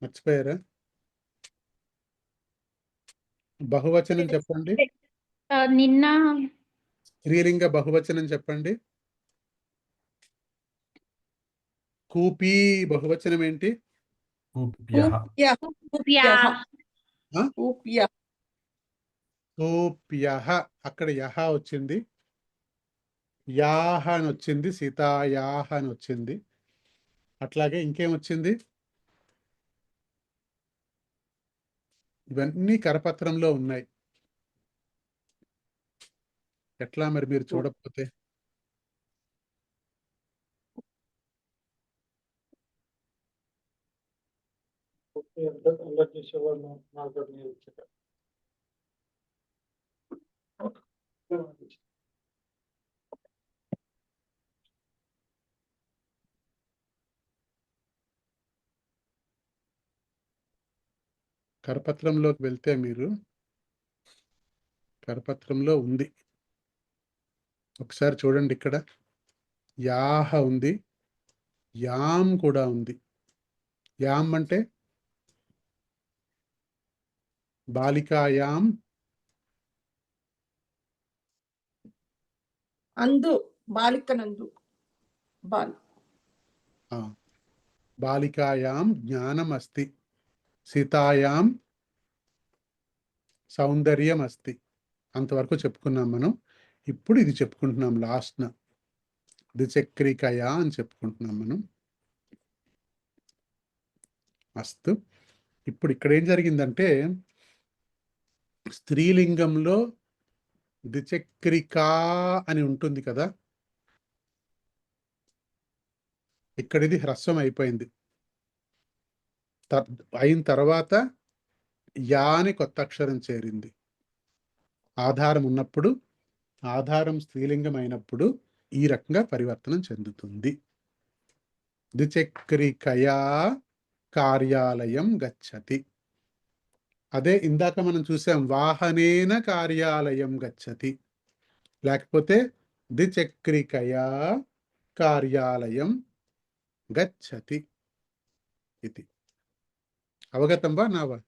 మర్చిపోయారా? బహువచనం చెప్పండి। నిన్న స్త్రీలింగ బహువచనం చెప్పండి। కూపీ బహువచనం ఏంటి? కూప్యః. కూప్యః. ఆ? కూప్యః. కూప్యః అక్కడ యహ వచ్చింది, యాహ అని వచ్చింది, సీతాయాహ అని వచ్చింది। అట్లాగే ఇంకేం వచ్చింది? ఇవన్నీ కరపత్రంలో ఉన్నాయి। ఎట్లా మరి మీరు చూడకపోతే? కరపత్రంలోకి వెళ్తే మీరు కరపత్రంలో ఉంది, ఒకసారి చూడండి। ఇక్కడ యాహ ఉంది, యాం కూడా ఉంది। యాం అంటే బాలికాయాం, అందు బాలికనందు బాలికాయాం జ్ఞానం అస్తి, సీతాయాం సౌందర్యం అస్తి। అంతవరకు చెప్పుకున్నాం మనం। ఇప్పుడు ఇది చెప్పుకుంటున్నాం లాస్ట్న, ద్విచక్రికయా అని చెప్పుకుంటున్నాం మనం। అస్తు, ఇప్పుడు ఇక్కడ ఏం జరిగిందంటే స్త్రీలింగంలో ద్విచక్రికా అని ఉంటుంది కదా, ఇక్కడ ఇది హ్రస్వం అయిపోయింది। అయిన తర్వాత యా అని కొత్త అక్షరం చేరింది। ఆధారం ఉన్నప్పుడు, ఆధారం స్త్రీలింగం అయినప్పుడు ఈ రకంగా పరివర్తనం చెందుతుంది। ద్విచక్రికయా కార్యాలయం గచ్చతి। అదే ఇందాక మనం చూసాం, వాహనేన కార్యాలయం గచ్చతి, లేకపోతే ద్విచక్రికయా కార్యాలయం గచ్చతి ఇది। అవగతం వా నావా?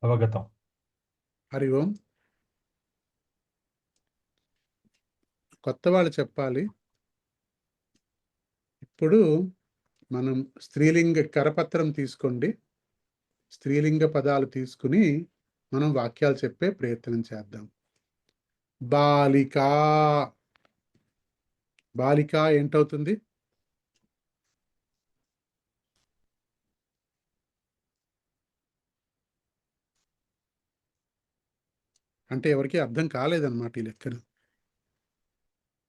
అవగతం. హరి ఓం। కొత్త వాళ్ళు చెప్పాలి। ఇప్పుడు మనం స్త్రీలింగ కరపత్రం తీసుకోండి, స్త్రీలింగ పదాలు తీసుకుని మనం వాక్యాలు చెప్పే ప్రయత్నం చేద్దాం। బాలికా, బాలిక ఏంటవుతుంది? అంటే ఎవరికి అర్థం కాలేదన్నమాట ఈ లెక్కన।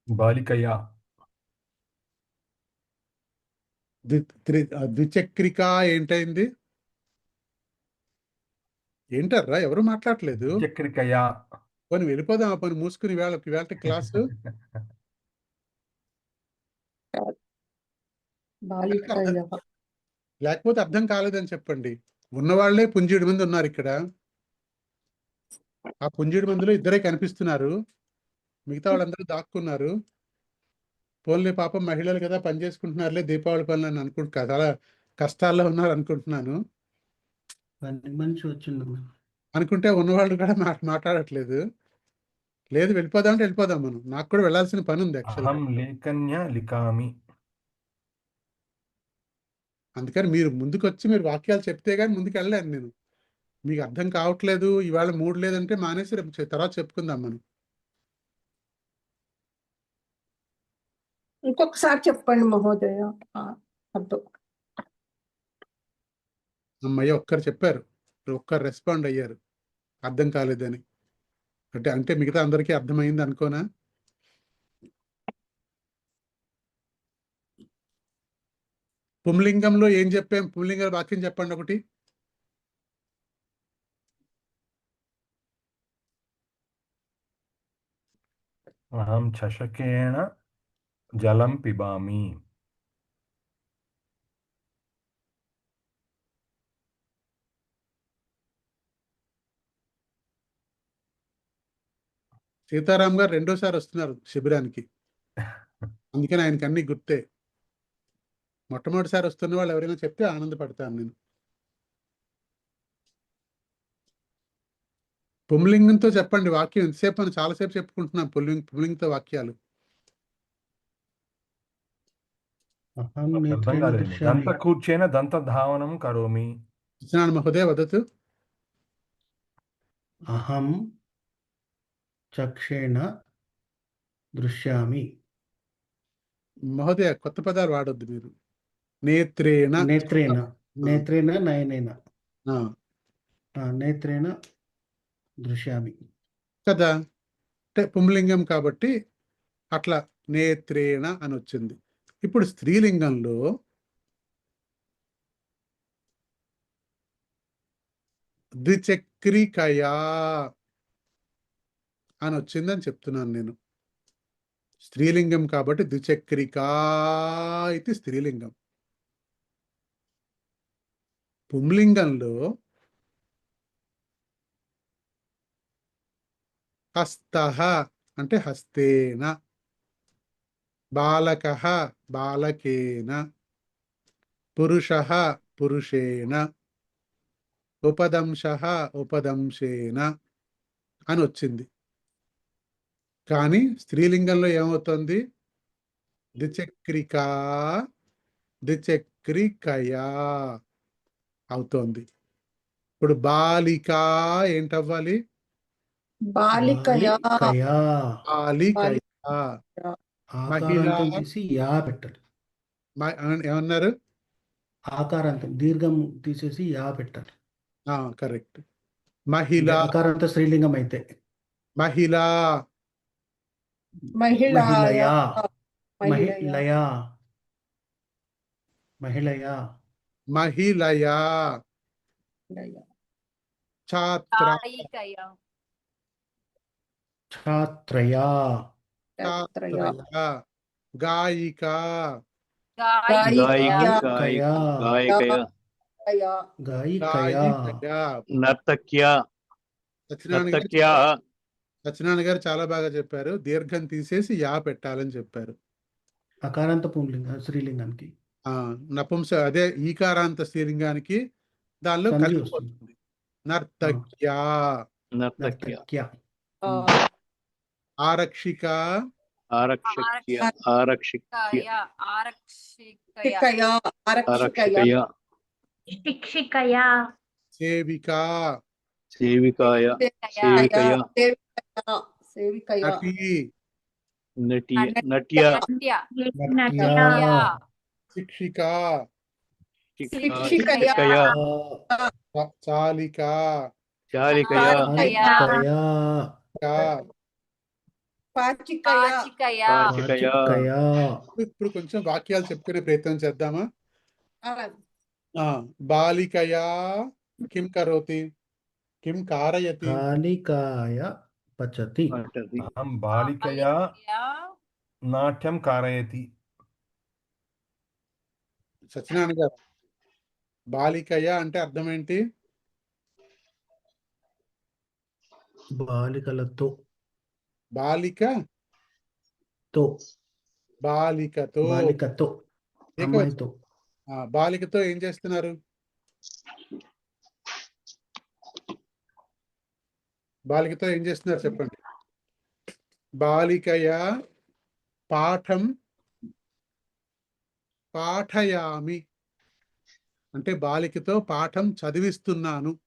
బాలికయా. ద్విచక్రిక ఏంటైంది? ఏంటర్రా ఎవరు మాట్లాడలేదు? ద్విచక్రికయా. పని వెళ్ళిపోదాం, ఆ పని మూసుకుని వేళ క్లాసు లేకపోతే అర్థం కాలేదని చెప్పండి। ఉన్నవాళ్లే పుంజుడి మంది ఉన్నారు ఇక్కడ, ఆ పుంజుడి మందిలో ఇద్దరే కనిపిస్తున్నారు, మిగతా వాళ్ళందరూ దాక్కున్నారు। పోన్లే పాపం మహిళలు కదా పని చేసుకుంటున్నారులే దీపావళి పనులు అని అనుకుంటు కదా, కష్టాల్లో ఉన్నారు అనుకుంటున్నాను. పని మనిషి వచ్చిందమ్మా. అనుకుంటే ఉన్నవాళ్ళు కూడా మాట్లాడట్లేదు. లేదు వెళ్ళిపోదాం అంటే వెళ్ళిపోదాం మనం. నాకు కూడా వెళ్ళాల్సిన పని ఉంది యాక్చువల్గా. అహం లేఖన్య లిఖామి. అందుకని మీరు ముందుకొచ్చి మీరు వాక్యాలు చెప్తే కానీ ముందుకు వెళ్ళలేను నేను. మీకు అర్థం కావట్లేదు, ఇవాళ మూడు లేదంటే మానేసి రేపు తర్వాత చెప్పుకుందాం మనం. ఇంకొకసారి చెప్పండి మహోదయ. అర్థం. అమ్మయ్య ఒక్కరు చెప్పారు, ఒక్కరు రెస్పాండ్ అయ్యారు అర్థం కాలేదని. అంటే మిగతా అందరికీ అర్థమైంది అనుకోనా? పుంలింగంలో ఏం చెప్పాం? పుంలింగ వాక్యం చెప్పండి ఒకటి. అహం చషకేణ జలం పిబామి. సీతారాం గారు రెండోసారి వస్తున్నారు శిబిరానికి, అందుకని ఆయనకి అన్ని గుర్తే. మొట్టమొదటిసారి వస్తున్న వాళ్ళు ఎవరైనా చెప్తే ఆనందపడతాను నేను. పుంలింగంతో చెప్పండి వాక్యం. ఎంతసేపు అని చాలాసేపు చెప్పుకుంటున్నాం పుంలింగంతో వాక్యాలు. అహం నాకు అర్థం నేత్రేణ కాలేదు. దృశ్యామి. దంత కూర్చేన దంత ధావనం కరోమి. సత్యనారాయణ మహోదయ వదతు. అహం చక్షేణ దృశ్యామి. మహోదయ కొత్త పదాలు వాడొద్దు మీరు. నేత్రేణ. నేత్రేణ నేత్రేణ నయనేన. ఆ, నేత్రేణ దృశ్యామి. కదా, అంటే పుంలింగం కాబట్టి అట్లా నేత్రేణ అని వచ్చింది. ఇప్పుడు స్త్రీలింగంలో ద్విచక్రికయా అని వచ్చిందని చెప్తున్నాను నేను. స్త్రీలింగం కాబట్టి ద్విచక్రికా ఇది స్త్రీలింగం. పుంలింగంలో హస్తః అంటే హస్తేన, బాలకః బాలకేన, పురుషః పురుషేణ, ఉపదంశః ఉపదంశేన అని వచ్చింది. కానీ స్త్రీలింగంలో ఏమవుతుంది? ద్విచక్రికా ద్విచక్రికయా అవుతోంది. ఇప్పుడు బాలిక ఏంటవ్వాలి? బాలికయా. బాలికయా. బాలికయా. మహిళ ఆకారాంతం తీసి యా పెట్టాలి. ఏమన్నారు? ఆకారాంతం దీర్ఘం తీసేసి యా పెట్టాలి. కరెక్ట్. మహిళ అకారాంత స్త్రీలింగం అయితే మహిళ మహిళాయా. మహిళయా మహిళయా మహిళయా. ఛాత్ర కాయికయా. ఛాత్రయా ఛాత్రయా. గాయిక గాయకి గాయికయా గాయకయ గాయికయా గాయికయా. నర్తక్య నర్తక్యా. సత్యనారాయణ గారు చాలా బాగా చెప్పారు. దీర్ఘం తీసేసి యా పెట్టాలని చెప్పారు. అకారాంత పుంలింగ స్త్రీలింగానికి అదే ఈకారాంత స్త్రీలింగానికి దానిలో సంధి కలిసిపోతుంది. నర్తక్యా. నర్తక్య నర్తక్య. ఆరక్షిక ఆరక్షక్య ఆరక్షిక్య ఆరక్షికయా. ఆరక్షికయ శిక్షికయా సేవిక సేవికాయ సేవికయ సేవికయా. నటి నట్య నట్య నట్యా శిక్షిక శిక్షికయ. శిక్షికయ చాలిక చాలికయ చాలికయా పాచికయా. పాచికయా. పాచికయా. ఇప్పుడు కొంచెం వాక్యాలు చెప్పుకునే ప్రయత్నం చేద్దామా? ఆ, బాలికయా కిం కరోతి కిం కారయతి. కాలికాయ పచతి. పఠతి అహం బాలికయా నాట్యం కారయతి. సత్యనారాయణ గారు, బాలికయ అంటే అర్థం ఏంటి? బాలికలతో బాలికతో బాలికతో ఏకవచనం. అమ్మాయితో బాలికతో ఏం చేస్తున్నారు? బాలికతో ఏం చేస్తున్నారు చెప్పండి. బాలికయా పాఠం పాఠయామి అంటే బాలికతో పాఠం చదివిస్తున్నాను.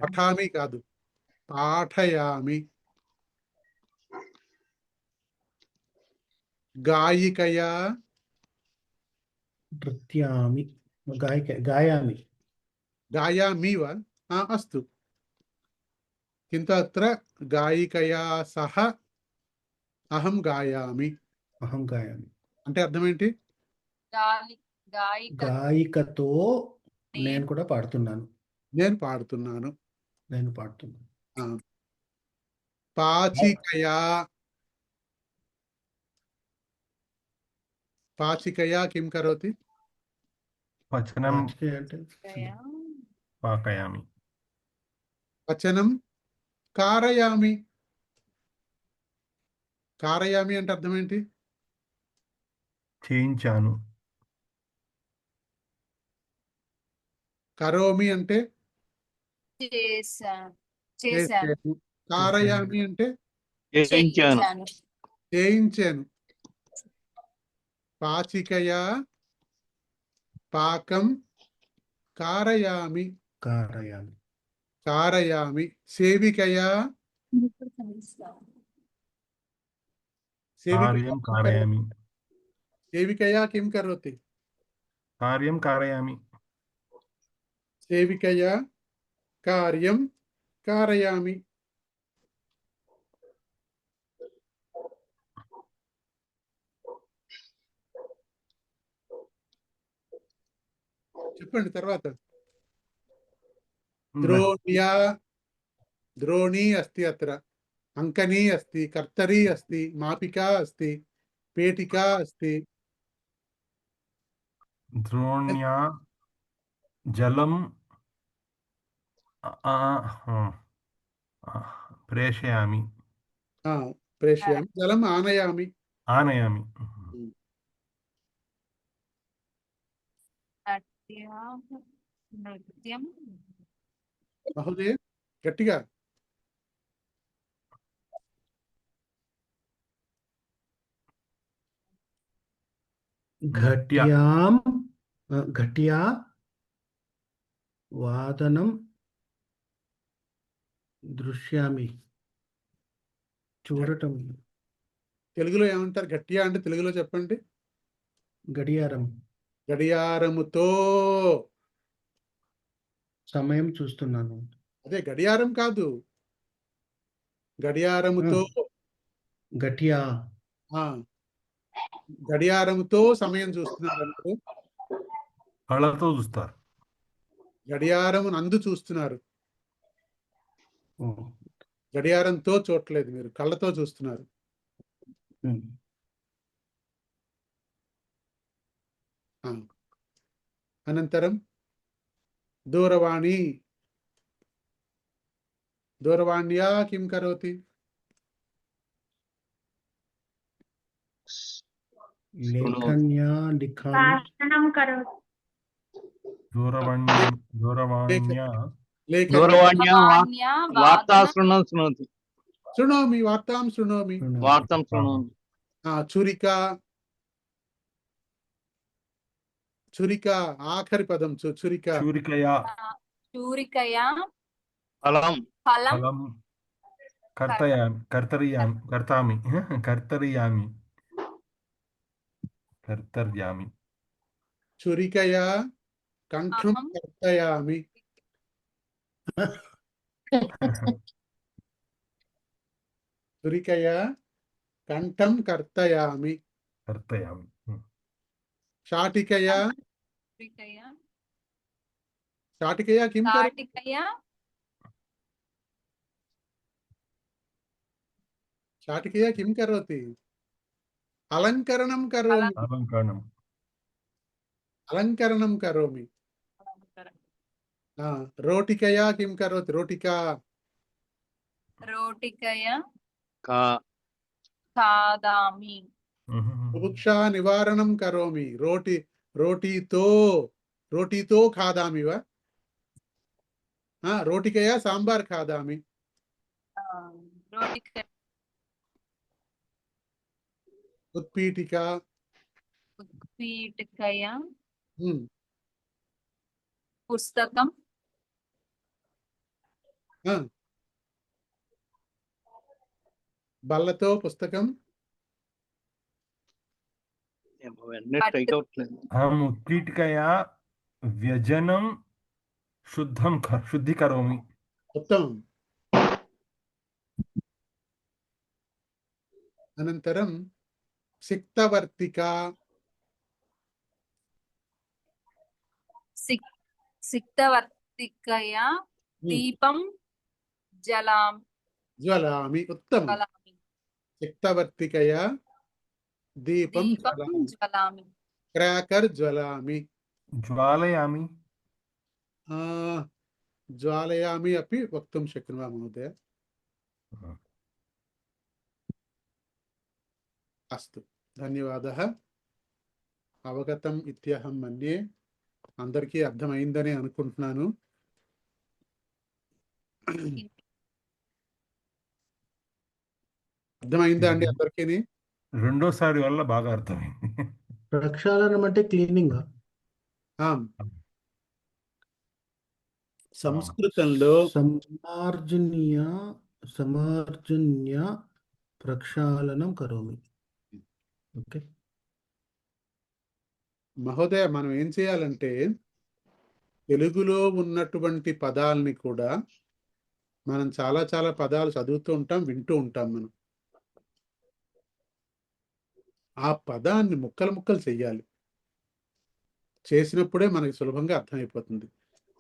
పఠామి కాదు, పాఠయామి. గాయికయా నృత్యామి గాయామి గాయామి వా అస్తు किन्तु अत्र गायिकया सह अहं गायामि అహం గాయామి అంటే అర్థం ఏంటి? గాయికతో నేను కూడా పాడుతున్నాను. నేను పాడుతున్నాను. నేను పాడుతున్నాను. పాచికయా పాచికయా కిం కరోతి? పచనం పాచిక అంటే పాకయామి. వచనం కారయామి. కారయామి అంటే అర్థం ఏంటి? చేయించాను. కరోమి అంటే చేశాను. కారయామి అంటే చేయించాను. చేయించాను. పాచికయా పాకం కారయామి కారయామి కారయామి. సేవికయా కార్యం కారయామి. సేవికయా కిం కరోతి? కార్యం కారయామి. సేవికయా కార్యం కారయామి. చెప్పండి తర్వాత. ద్రోణ్యా ద్రోణీ అస్తి అత్ర, అంకనీ అస్తి, కర్తరీ అస్తి, మాపికా అస్తి, పేటికా అస్తి. ద్రోణ్యా జలం ప్రేషయామి. ప్రేషయామి. జలం ఆనయామి. ఆనయామి. నృత్యం మహోదయ గట్టిగా. ఘట్యా వాదనం దృశ్యామి చూడటం. తెలుగులో ఏమంటారు? గట్టిగా అంటే తెలుగులో చెప్పండి. గడియారం. గడియారముతో సమయం చూస్తున్నాను. అదే గడియారం కాదు, గడియారముతో. గట్యా గడియారముతో సమయం చూస్తున్నారు అంటే కళ్ళతో చూస్తారు. గడియారము నందు చూస్తున్నారు. గడియారంతో చూడలేదు, మీరు కళ్ళతో చూస్తున్నారు. అనంతరం దూరవాణి. దూరవాణ్యా కిం కరోతి? లేఖన్యా లిఖామి. భాషణం కరోతి. దూరవాణ్యా వార్తా శృణోతి. శృణోమి వార్తాం శృణోమి. వార్తం శృణోమి. చురిక. చురిక ఆఖరి పదం. చురిక. చూరికయా ఫలం ఫలం కర్తయామి. కర్తర్యామి. చురికయా కంఠం కర్తయామి. చురికయా కంఠం కర్తయామి. శాటికయా శాటికయా కిం కరోతి? శాటికయా కిం కరోతి? అలంకరణం కరోమి. అలంకరణం కరోమి. రోటికయా కిం కరోతి? రోటికా ఖాదామి. బుభుక్షా నివారణం కరోమి. రోటీతో రోటీతో ఖాదామి వా రోటికయా సాంబార్ ఖాదామి రోటిక ఉత్పీఠిక ఉత్పీఠికయా ఉమ్, పుస్తకం ఆ. బల్లతో పుస్తకం వెంటనే స్ట్రైక్ అవ్వట్లేదు. ఉత్పీఠికయా వ్యజనం శుద్ధీకరోమి. ఉత్తమం. అనంతరం సిక్తవర్తిక సిక్తవర్తికయా దీపం జ్వలామి. ఉత్తమం. జ్వలామి. సిక్తవర్తికయా దీపం జ్వలామి. జ్వలామి. క్రాకర్ జ్వలామి. జ్వాలయామి. ज्वालयामि अपि वक्तुं शक्नुमः महोदय. अस्तु, धन्यवादः. అవగతం ఇత్యహం మన్యే. అందరికీ అర్థమైందని అనుకుంటున్నాను. అర్థమైందా అండి అందరికీ? రెండోసారి వల్ల బాగా అర్థమైంది. ప్రక్షాళనం అంటే క్లీనింగ్. సంస్కృతంలో సమర్జన్య ప్రక్షాళనం కరోమి. ఓకే మహోదయ, మనం ఏం చేయాలంటే తెలుగులో ఉన్నటువంటి పదాలని కూడా మనం చాలా చాలా పదాలు చదువుతూ ఉంటాం, వింటూ ఉంటాం. మనం ఆ పదాన్ని ముక్కలు ముక్కలు చెయ్యాలి. చేసినప్పుడే మనకి సులభంగా అర్థమైపోతుంది.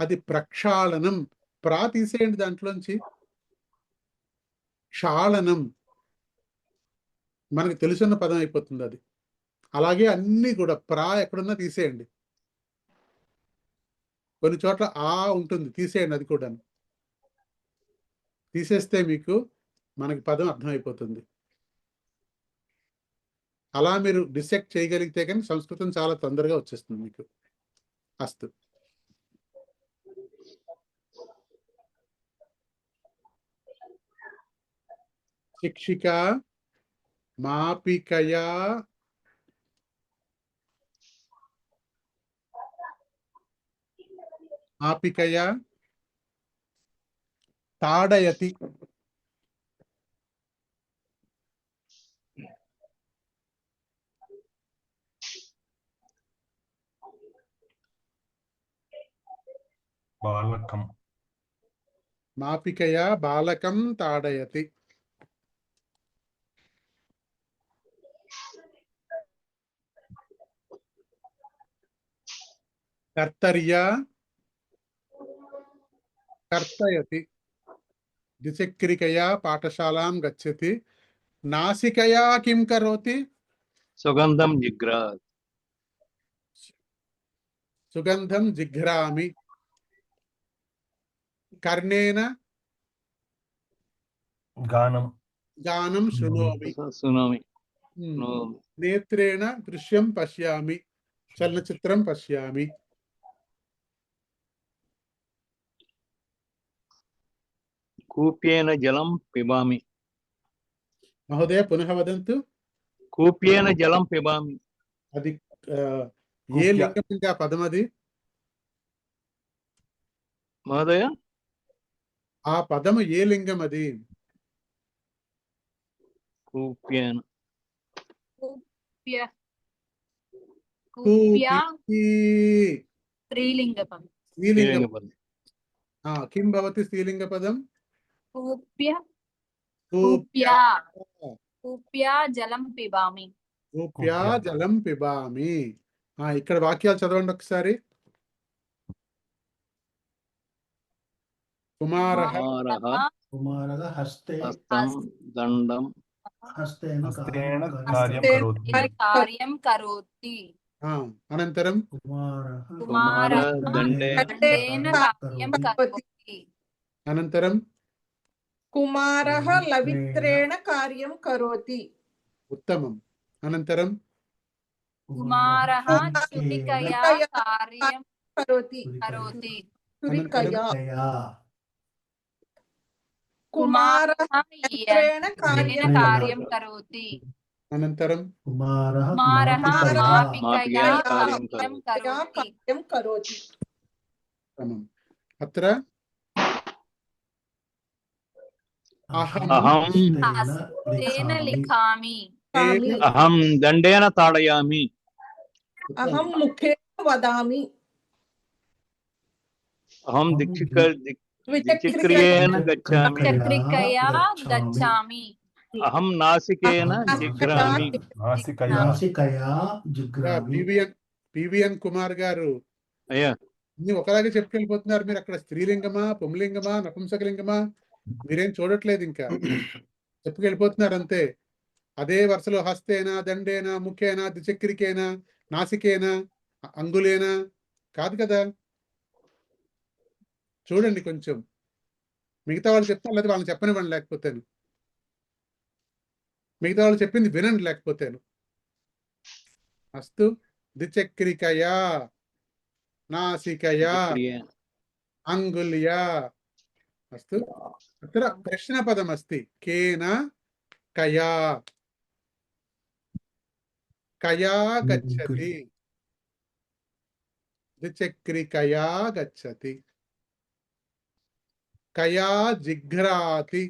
అది ప్రక్షాళనం. ప్రా తీసేయండి దాంట్లోంచి. క్షాళనం మనకు తెలుసున్న పదం అయిపోతుంది అది. అలాగే అన్ని కూడా ప్రా ఎక్కడున్నా తీసేయండి. కొన్ని చోట్ల ఆ ఉంటుంది, తీసేయండి. అది కూడా తీసేస్తే మీకు మనకి పదం అర్థమైపోతుంది. అలా మీరు డిసెక్ట్ చేయగలిగితే కానీ సంస్కృతం చాలా తొందరగా వచ్చేస్తుంది మీకు. అస్తు. శిక్షిక మాపికయా తాడయతి. బాలకం. మాపికయా బాలకం తాడయతి. కర్తర్య కర్తయతి. ద్విచక్రికయా పాఠశాలాం గచ్చతి. నాసికయా కిం కరోతి? సుగంధం జిగ్రాత్. సుగంధం జిఘ్రామి. కర్ణేన గానం శృణోమి. సునామి. నేత్రేణ దృశ్యం పశ్యామి. చలనచిత్రం పశ్యామి. కూప్యేన జలం పిబామి. మహోదయ పునః వదంతు. కూప్యేన జలం పిబామి. అది ఏ లింగం ఇంకా పదం అది? మహోదయ, ఆ పదము ఏ లింగం అది? కూప్యేన. స్త్రీలింగ పదం. స్త్రీలింగ పదం. కిం భవతి స్త్రీలింగ పదం? కూప్యా జలం పిబామి. కూప్యా జలం పిబామి. ఇక్కడ వాక్యాలు చదవండి ఒకసారి. కుమారః హస్తే దండం హస్తేన కార్యం కరోతి. అనంతరం కుమారః దండేన కార్యం కరోతి. అనంతరం కుమారః లవిత్రేణ కార్యం కరోతి. ఉత్తమం. అనంతరం కుమారः చురికయా చురికయా కార్యం కరోతి కరోతి చురికయా కయా కుమారः యంత్రేణ కార్యం కార్యం కరోతి అనంతరం కుమారः కుమారः మాపికయా మాపికయా కార్యం కార్యం కరోతి కార్యం కరోతి క్రమం అత్ర అహం అహం హస్తేన లిఖామి అహం దండేన తాడయామి అహం ముఖేన వదామి అహం ద్విచక్రియేణ గచ్చామి చక్రికయా గచ్చామి అహం నాసికేన జిఘ్రామి నాసికయా నాసికయా జిగ్రామి పివిఎన్ కుమార్ గారు అయ్యా అన్ని ఒకలాగే చెప్పుకెళ్ళిపోతున్నారు. మీరు అక్కడ స్త్రీలింగమా, పుంలింగమా, నపుంసకలింగమా మీరేం చూడట్లేదు, ఇంకా చెప్పుకెళ్ళిపోతున్నారు అంతే. అదే వరుసలో హస్తేనా, దండేనా, ముఖేనా, ద్విచక్రికేనా, నాసికేనా, అంగులేనా కాదు కదా. చూడండి కొంచెం, మిగతా వాళ్ళు చెప్తాను లేదా వాళ్ళని చెప్పనివ్వండి, లేకపోతేను మిగతా వాళ్ళు చెప్పింది వినండి, లేకపోతేను. అస్తు ద్విచక్రికయా, నాసికయా, అంగుల్యా. అస్తు అత్ర ప్రశ్నపదమస్తి కేన కయా కయా గచ్చతి ద్విచక్రికయా గచ్చతి కయా జిఘ్రాతి